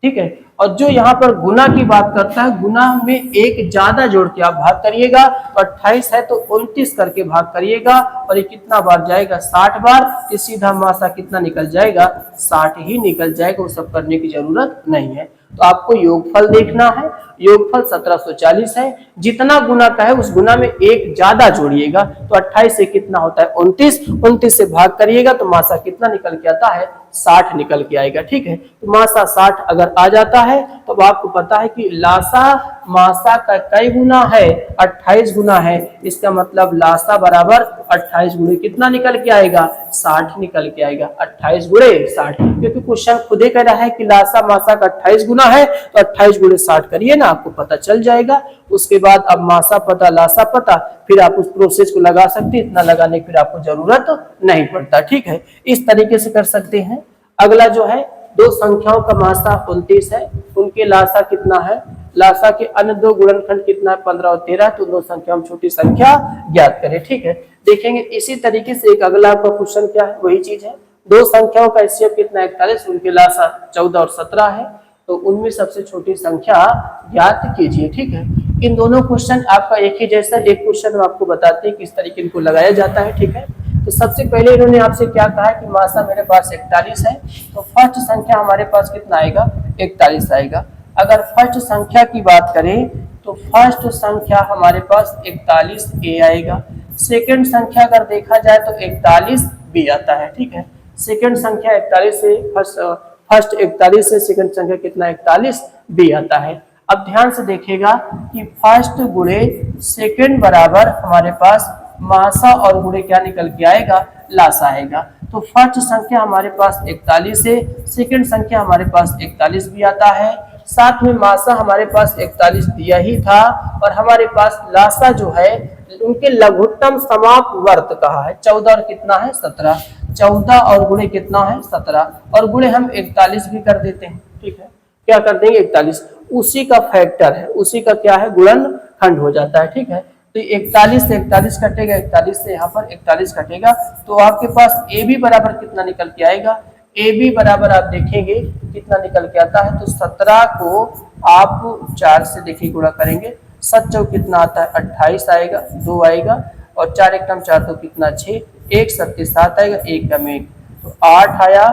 ठीक है, और जो यहाँ पर गुना की बात करता है, गुना में एक ज्यादा जोड़ के आप भाग करिएगा, तो 28 है तो 29 करके भाग करिएगा, और ये कितना बार जाएगा 60 बार, ये सीधा मासा कितना निकल जाएगा 60 ही निकल जाएगा, वो सब करने की जरूरत नहीं है। तो आपको योगफल देखना है, योगफल 1740 है, जितना गुना का है उस गुना में एक ज्यादा जोड़िएगा, तो 28 से कितना होता है 29, 29 से भाग करिएगा तो मासा कितना निकल के आता है 60 निकल के आएगा। ठीक है, तो मासा 60 अगर आ जाता है तो आपको पता है कि लासा मासा का कई गुना है 28 गुना है, इसका मतलब लासा बराबर 28 गुणे कितना निकल के आएगा 60 निकल के आएगा, 28 गुणे 60, क्योंकि क्वेश्चन खुद ही कह रहा है कि लासा मासा का 28 गुना है, तो 28 गुणे 60 करिए ना, आपको पता चल जाएगा। उसके बाद अब मासा पता लासा पता, फिर आप उस प्रोसेस को लगा सकते हैं, इतना लगाने की फिर आपको जरूरत नहीं पड़ता। ठीक है, इस तरीके से कर सकते हैं। अगला जो है दो संख्याओं का मासा 29 है, उनके लासा कितना है, लासा के अन्य दो गुणनखंड कितना है 15 और 13, तो दो संख्याओं में छोटी संख्या ज्ञात करें। ठीक है, देखेंगे इसी तरीके से एक अगला आपका क्वेश्चन क्या है, वही चीज है, दो संख्याओं का एचसीएफ कितना 41, उनके लासा 14 और 17 है, तो उनमें सबसे छोटी संख्या ज्ञात कीजिए। ठीक है, इन दोनों क्वेश्चन आपका एक ही जैसा, एक क्वेश्चन हम आपको बताते हैं किस तरीके इनको लगाया जाता है। ठीक है, तो सबसे पहले इन्होंने आपसे क्या कहा है कि मासा मेरे पास 41 है, तो फर्स्ट संख्या हमारे पास कितना आएगा 41 आएगा। अगर फर्स्ट संख्या की बात करें तो फर्स्ट संख्या हमारे पास 41 ए आएगा, सेकंड संख्या अगर देखा जाए तो 41 बी आता है। ठीक है, सेकंड संख्या 41 से फर्स्ट 41 से सेकंड संख्या कितना 41 बी आता है। अब ध्यान से देखिएगा कि फर्स्ट गुणे सेकंड बराबर हमारे पास मासा और गुणे क्या निकल के आएगा लासा आएगा, तो फर्स्ट संख्या हमारे पास 41 है, सेकंड संख्या हमारे पास 41 भी आता है, साथ में मासा हमारे पास 41 दिया ही था, और हमारे पास लासा जो है उनके लघुत्तम समाप वर्त कहा है 14 और कितना है 17, 14 और गुणे कितना है 17, और गुणे हम 41 भी कर देते हैं। ठीक है, क्या कर देंगे 41, उसी का फैक्टर है, उसी का क्या है गुणनखंड हो जाता है। ठीक है, तो 41 से 41 कटेगा, 41 से यहाँ पर 41 कटेगा, तो आपके पास ए बी बराबर कितना निकल के आएगा, ए बी बराबर आप देखेंगे कितना निकल के आता है, तो 17 को आप 4 से देखिए गुणा करेंगे, 7 चौक कितना आता है 28 आएगा, 2 आएगा, और 4 एकम 4 तो कितना 6, 1 7 7 आएगा, 1 कम 1 तो 8 आया,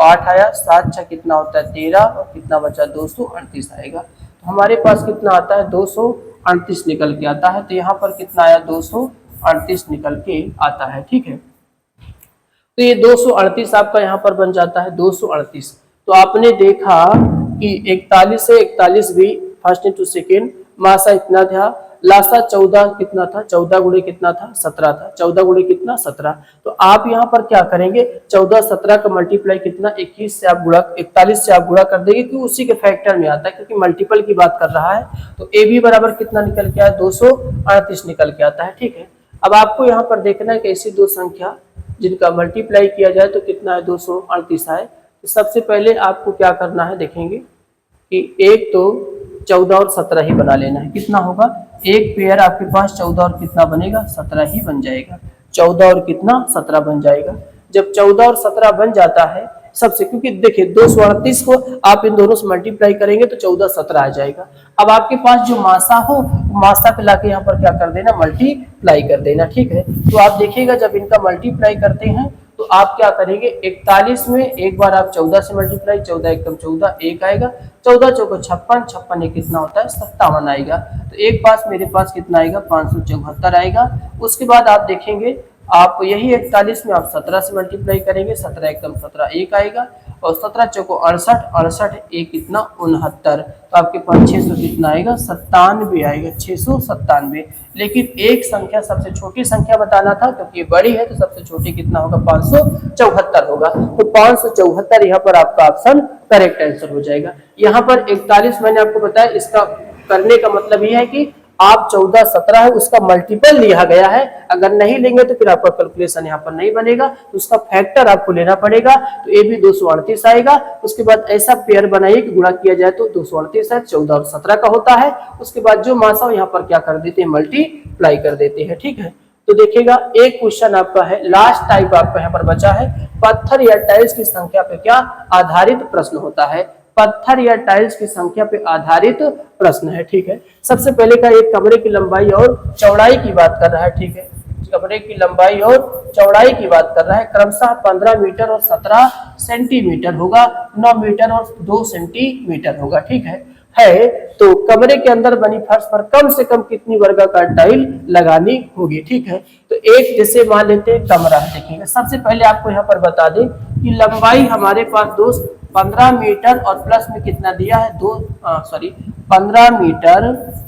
8 आया, 7 6 कितना होता है 13, और कितना बचा 238 आएगा, तो हमारे पास कितना आता है 238 निकल के आता है, तो यहाँ पर कितना आया 238 निकल के आता है। ठीक है, तो ये 238 आपका यहाँ पर बन जाता है 238। तो आपने देखा कि 41 से 41 भी फर्स्ट इंटू सेकेंड, मासा इतना था, लासा 14 कितना था, 14 गुणे कितना था 17 था, 14 गुणे कितना 17, तो आप यहाँ पर क्या करेंगे 14 17 का मल्टीप्लाई कितना 21 से आप गुणा 41 से आप गुणा कर देंगे, क्योंकि उसी के फैक्टर में आता है, क्योंकि मल्टीपल की बात कर रहा है। तो ए बी बराबर कितना निकल के आया 238 निकल के आता है। ठीक है, अब आपको यहाँ पर देखना है कि ऐसी दो संख्या जिनका मल्टीप्लाई किया जाए तो कितना है 238 आए। तो सबसे पहले आपको क्या करना है, देखेंगे कि एक तो 14 और 17 ही बना लेना है, कितना होगा एक पेयर आपके पास 14 और कितना बनेगा 17 ही बन जाएगा, 14 और कितना 17 बन जाएगा। जब 14 और 17 बन जाता है सबसे, क्योंकि देखिए 238 को आप इन दोनों से मल्टीप्लाई करेंगे तो 14 17 आ जाएगा। अब आपके पास जो मासा हो मासा पे लाके यहाँ पर क्या कर देना मल्टीप्लाई कर देना। ठीक है, तो आप देखिएगा जब इनका मल्टीप्लाई करते हैं तो आप क्या करेंगे 41 में एक बार आप 14 से मल्टीप्लाई, 14 एकम 14 1 आएगा, 14 चौको 56, 56 एक कितना होता है 57 आएगा, तो एक पास मेरे पास कितना आएगा 574 आएगा। उसके बाद आप देखेंगे आप यही 41 में आप 17 से मल्टीप्लाई करेंगे, 17 एकम 17 1 आएगा, और 17 चौको 68, 68 एक कितना 69, तो आपके पास 600 कितना आएगा 97 आएगा, 697। लेकिन एक संख्या सबसे छोटी संख्या बताना था, क्योंकि ये बड़ी है तो सबसे छोटी कितना होगा 574 होगा, तो 574 यहाँ पर आपका ऑप्शन करेक्ट आंसर हो जाएगा। यहाँ पर 41 मैंने आपको बताया, इसका करने का मतलब ये है कि आप 14 17 है उसका मल्टीपल लिया गया है, अगर नहीं लेंगे तो फिर आपका कैलकुलेशन यहाँ पर नहीं बनेगा, तो उसका फैक्टर आपको लेना पड़ेगा, तो ए भी 238 आएगा। उसके बाद ऐसा पेयर बनाइए कि गुणा किया जाए तो 238 है, 14 और 17 का होता है। उसके बाद जो मासा यहाँ पर क्या कर देते हैं मल्टीप्लाई कर देते हैं। ठीक है, तो देखिएगा एक क्वेश्चन आपका है, लास्ट टाइप आपका यहाँ पर बचा है, पत्थर या टाइल्स की संख्या पे क्या आधारित प्रश्न होता है। पत्थर या टाइल्स की संख्या पे आधारित प्रश्न है। ठीक है, सबसे पहले का एक कमरे की लंबाई और चौड़ाई की बात कर रहा है। ठीक है, कमरे की लंबाई और चौड़ाई की बात कर रहा है, क्रमशः 15 मीटर और 17 सेंटीमीटर होगा, 9 मीटर और 2 सेंटीमीटर होगा। ठीक है तो कमरे के अंदर बनी फर्श पर कम से कम कितनी वर्गाकार टाइल लगानी होगी। ठीक है, तो एक जैसे मान लेते हैं कमरा, देखिएगा सबसे पहले आपको यहाँ पर बता दें कि लंबाई हमारे पास दोस्त 15 मीटर और प्लस में कितना दिया है 15 मीटर।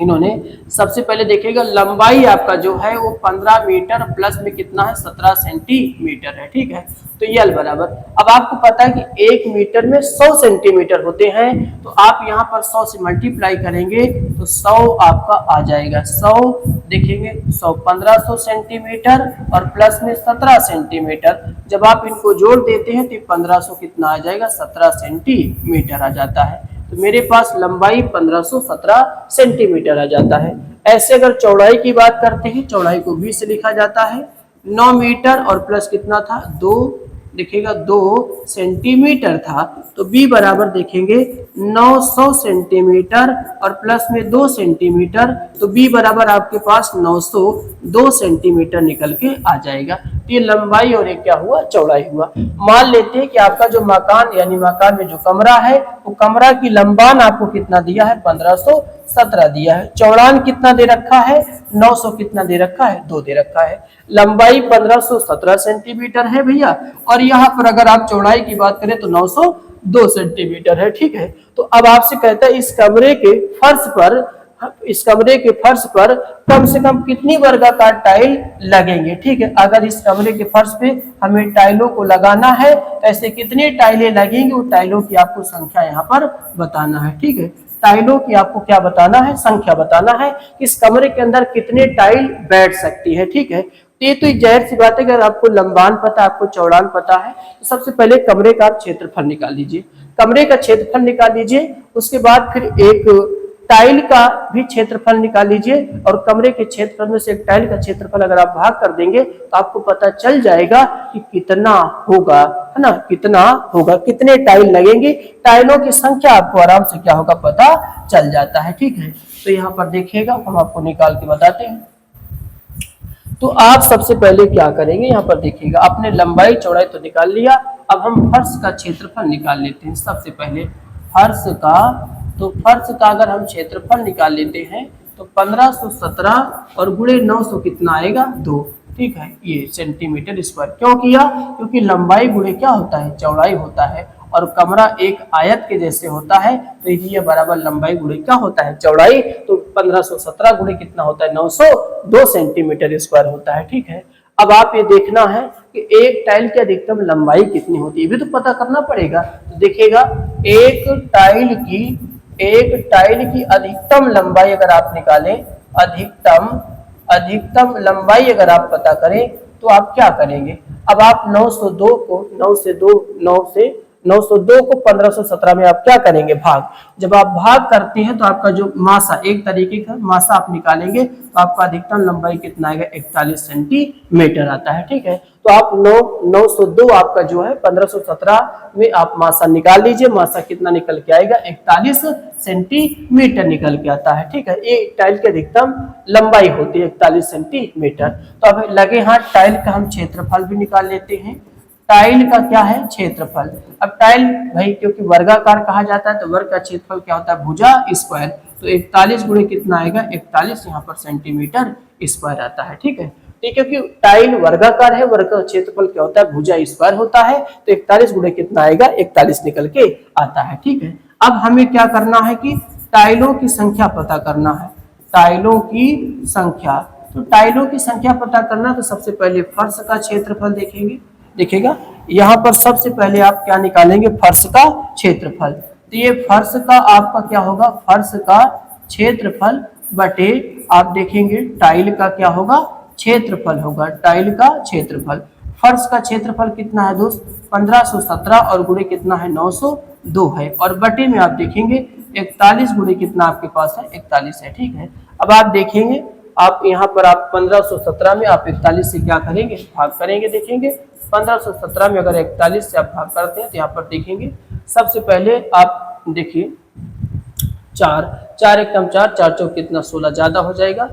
इन्होंने सबसे पहले देखिएगा लंबाई आपका जो है वो 15 मीटर प्लस में कितना है 17 सेंटीमीटर है। ठीक है, तो ये बराबर, अब आपको पता है कि 1 मीटर में 100 सेंटीमीटर होते हैं, तो आप यहाँ पर 100 से मल्टीप्लाई करेंगे तो 100 आपका आ जाएगा। 100 देखेंगे 100 1500 सेंटीमीटर और प्लस में 17 सेंटीमीटर, जब आप इनको जोड़ देते हैं तो 1500 कितना आ जाएगा 17 सेंटीमीटर आ जाता है। तो मेरे पास लंबाई 1517 सेंटीमीटर आ जाता है। ऐसे अगर चौड़ाई की बात करते हैं, चौड़ाई को 20 से लिखा जाता है, 9 मीटर और प्लस कितना था 2, देखिएगा 2 सेंटीमीटर था, तो b बराबर देखेंगे 900 सेंटीमीटर और प्लस में 2 सेंटीमीटर, तो b बराबर आपके पास 902 सेंटीमीटर निकल के आ जाएगा। तो ये लंबाई और एक क्या हुआ चौड़ाई हुआ। मान लेते हैं कि आपका जो मकान यानी मकान में जो कमरा है वो कमरा की लंबान आपको कितना दिया है 1517 दिया है, चौड़ान कितना दे रखा है 900 कितना दे रखा है 2 दे रखा है, लंबाई 1517 सेंटीमीटर है भैया, और यहाँ पर अगर आप चौड़ाई की बात करें तो 902 सेंटीमीटर है। ठीक है, तो अब आपसे कहता है इस कमरे के फर्श पर कम से कम कितनी वर्गाकार टाइल लगेंगे। ठीक है, अगर इस कमरे के फर्श पे हमें टाइलों को लगाना है तो ऐसे कितनी टाइलें लगेंगी, वो टाइलों की आपको संख्या यहाँ पर बताना है। ठीक है, टाइलों की आपको क्या बताना है संख्या बताना है, इस कमरे के अंदर कितने टाइल बैठ सकती है। ठीक है, तो जाहिर सी बात है अगर आपको लंबान पता है आपको चौड़ान पता है, तो सबसे पहले कमरे का आप क्षेत्रफल निकाल लीजिए, कमरे का क्षेत्रफल निकाल लीजिए, उसके बाद फिर एक टाइल का भी क्षेत्रफल निकाल लीजिए, और कमरे के क्षेत्रफल में से एक टाइल का क्षेत्रफल अगर आप भाग कर देंगे तो आपको पता चल जाएगा कि कितना होगा, है ना, कितना होगा, कितने टाइल लगेंगे, टाइलों की संख्या आपको आराम से क्या होगा पता चल जाता है। ठीक है, तो यहाँ पर देखिएगा हम आपको निकाल के बताते हैं। तो आप सबसे पहले क्या करेंगे, यहाँ पर देखिएगा आपने लंबाई चौड़ाई तो निकाल लिया, अब हम फर्श का क्षेत्रफल निकाल लेते हैं। सबसे पहले फर्श का अगर हम क्षेत्रफल निकाल लेते हैं तो 1517 और गुणे 900 कितना आएगा 2। ठीक है, ये सेंटीमीटर स्क्वायर क्यों किया, क्योंकि लंबाई गुणे क्या होता है चौड़ाई होता है, और कमरा एक आयत के जैसे होता है, तो ये बराबर लंबाई गुणे क्या होता है चौड़ाई, तो 1517 गुणे कितना होता है 902 सेंटीमीटर स्क्वायर होता है। ठीक है, अब आप ये देखना है कि एक टाइल की अधिकतम लंबाई कितनी होती है, भी तो पता करना पड़ेगा। तो देखिएगा एक टाइल की अधिकतम लंबाई अगर आप निकालें, अधिकतम लंबाई अगर आप पता करें तो आप क्या करेंगे, अब आप 902 को 1517 में आप क्या करेंगे भाग, जब आप भाग करते हैं तो आपका जो मासा एक तरीके का मासा आप निकालेंगे तो आपका अधिकतम लंबाई कितना आएगा 41 सेंटीमीटर आता है। ठीक है, तो आप 902 आपका जो है 1517 में आप मासा निकाल लीजिए, मासा कितना निकल के आएगा 41 सेंटीमीटर निकल के आता है। ठीक है, ये टाइल की अधिकतम लंबाई होती है 41 सेंटीमीटर। तो अब लगे हाथ टाइल का हम क्षेत्रफल भी निकाल लेते हैं। टाइल का क्या है क्षेत्रफल, अब टाइल भाई क्योंकि वर्गाकार कहा जाता है तो वर्ग का क्षेत्रफल क्या होता है भुजा स्क्वायर, तो 41 गुणे कितना आएगा 41 यहाँ पर सेंटीमीटर स्क्वायर आता है। ठीक है, क्योंकि टाइल वर्गाकार है, वर्ग का क्षेत्रफल क्या होता है भुजा स्क्वायर होता है, तो 41 गुणे कितना आएगा 41 निकल के आता है। ठीक है, अब हमें क्या करना है कि टाइलों की संख्या पता करना है, टाइलों की संख्या, तो टाइलों की संख्या पता करना तो सबसे पहले फर्श का क्षेत्रफल देखेंगे, देखिएगा यहाँ पर सबसे पहले आप क्या निकालेंगे फर्श का क्षेत्रफल, तो ये फर्श का आपका क्या होगा फर्श का क्षेत्रफल बटे आप देखेंगे टाइल का क्या होगा क्षेत्रफल होगा, टाइल का क्षेत्रफल, फर्श का क्षेत्रफल कितना है दोस्त 1517 और गुणे कितना है 902 है, और बटे में आप देखेंगे 41 गुणे कितना आपके पास है 41 है। ठीक है, अब आप देखेंगे आप यहाँ पर आप 1517 में आप 41 से क्या करेंगे भाग करेंगे, देखेंगे 1517 में अगर 41 से आप भाग करते हैं तो यहाँ पर देखेंगे सबसे पहले आप देखिए 4, 4 एकम 4, 4 चौक कितना 16 ज्यादा हो जाएगा।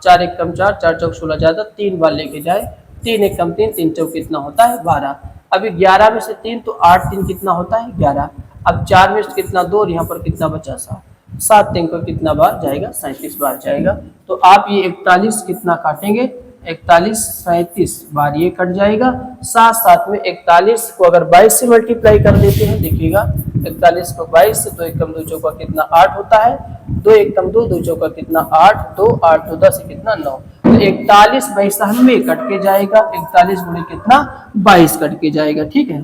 4 एकम 4, 4 चौक 16 ज्यादा, 3 बार लेके जाए, 3 एकम 3, 3 चौक कितना होता है 12। अभी 11 में से 3 तो 8 3 कितना होता है 11। अब 4 में से कितना 2 और यहाँ पर कितना बचा 7, 7 3 को कितना बार जाएगा 37 बार जाएगा। तो आप ये 41 कितना काटेंगे 41 37 बार ये कट जाएगा। साथ साथ में 41 को अगर 22 से मल्टीप्लाई कर देते हैं, देखिएगा 41 को 22 से 2 एकम 2 चौका कितना 8 होता है, 2 एकम 2 2 चौका कितना 8, 2 8 2 10 कितना 9। तो 41 22 में कट के जाएगा, 41 गुणे कितना 22 कट के जाएगा। ठीक है,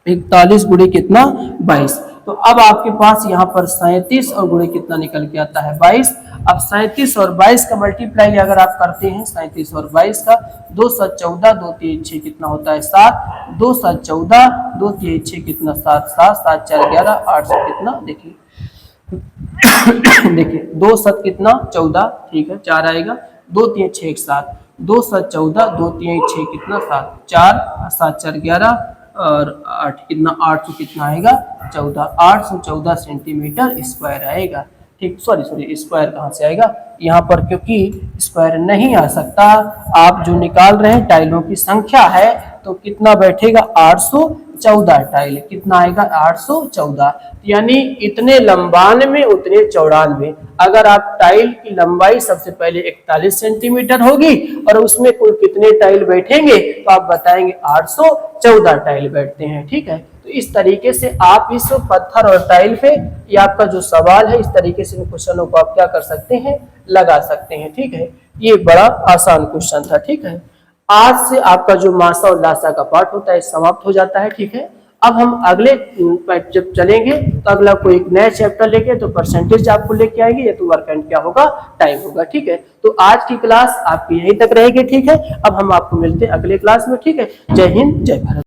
41 गुणे कितना 22। तो अब आपके पास यहाँ पर 37 और गुणे कितना निकल के आता है 22। अब 37 और 22 का मल्टीप्लाई अगर आप करते हैं 37 और 22 का, 2 7 14 2 3 6 कितना होता है 7, 2 7 14 2 3 6 कितना 7 7 7 4 11 8 से कितना देखिए देखिए 2 7 कितना 14, ठीक है 4 आएगा, 2 3 6 7, 2 7 14 2 3 6 कितना 7 4 7 4 11 और 8 कितना 800 कितना आएगा 14, 814 सेंटीमीटर स्क्वायर आएगा। ठीक, सॉरी स्क्वायर कहाँ से आएगा यहाँ पर, क्योंकि स्क्वायर नहीं आ सकता। आप जो निकाल रहे हैं टाइलों की संख्या है तो कितना बैठेगा 814 टाइल, कितना आएगा 814, यानी इतने लंबान में उतने चौड़ान में। अगर आप टाइल की लंबाई सबसे पहले 41 सेंटीमीटर होगी और उसमें कुल कितने टाइल बैठेंगे तो आप बताएंगे 814 टाइल बैठते हैं। ठीक है, तो इस तरीके से आप इस पत्थर और टाइल पे ये आपका जो सवाल है इस तरीके से इन क्वेश्चनों को आप क्या कर सकते हैं लगा सकते हैं। ठीक है, ये बड़ा आसान क्वेश्चन था। ठीक है, आज से आपका जो मासा और लासा का पार्ट होता है समाप्त हो जाता है। ठीक है, अब हम अगले जब चलेंगे तो अगला कोई एक नया चैप्टर लेके तो परसेंटेज आपको लेके आएंगे, या तो वर्क एंड क्या होगा टाइम होगा। ठीक है, तो आज की क्लास आपकी यहीं तक रहेगी। ठीक है, अब हम आपको मिलते हैं अगले क्लास में। ठीक है, जय हिंद जय भारत।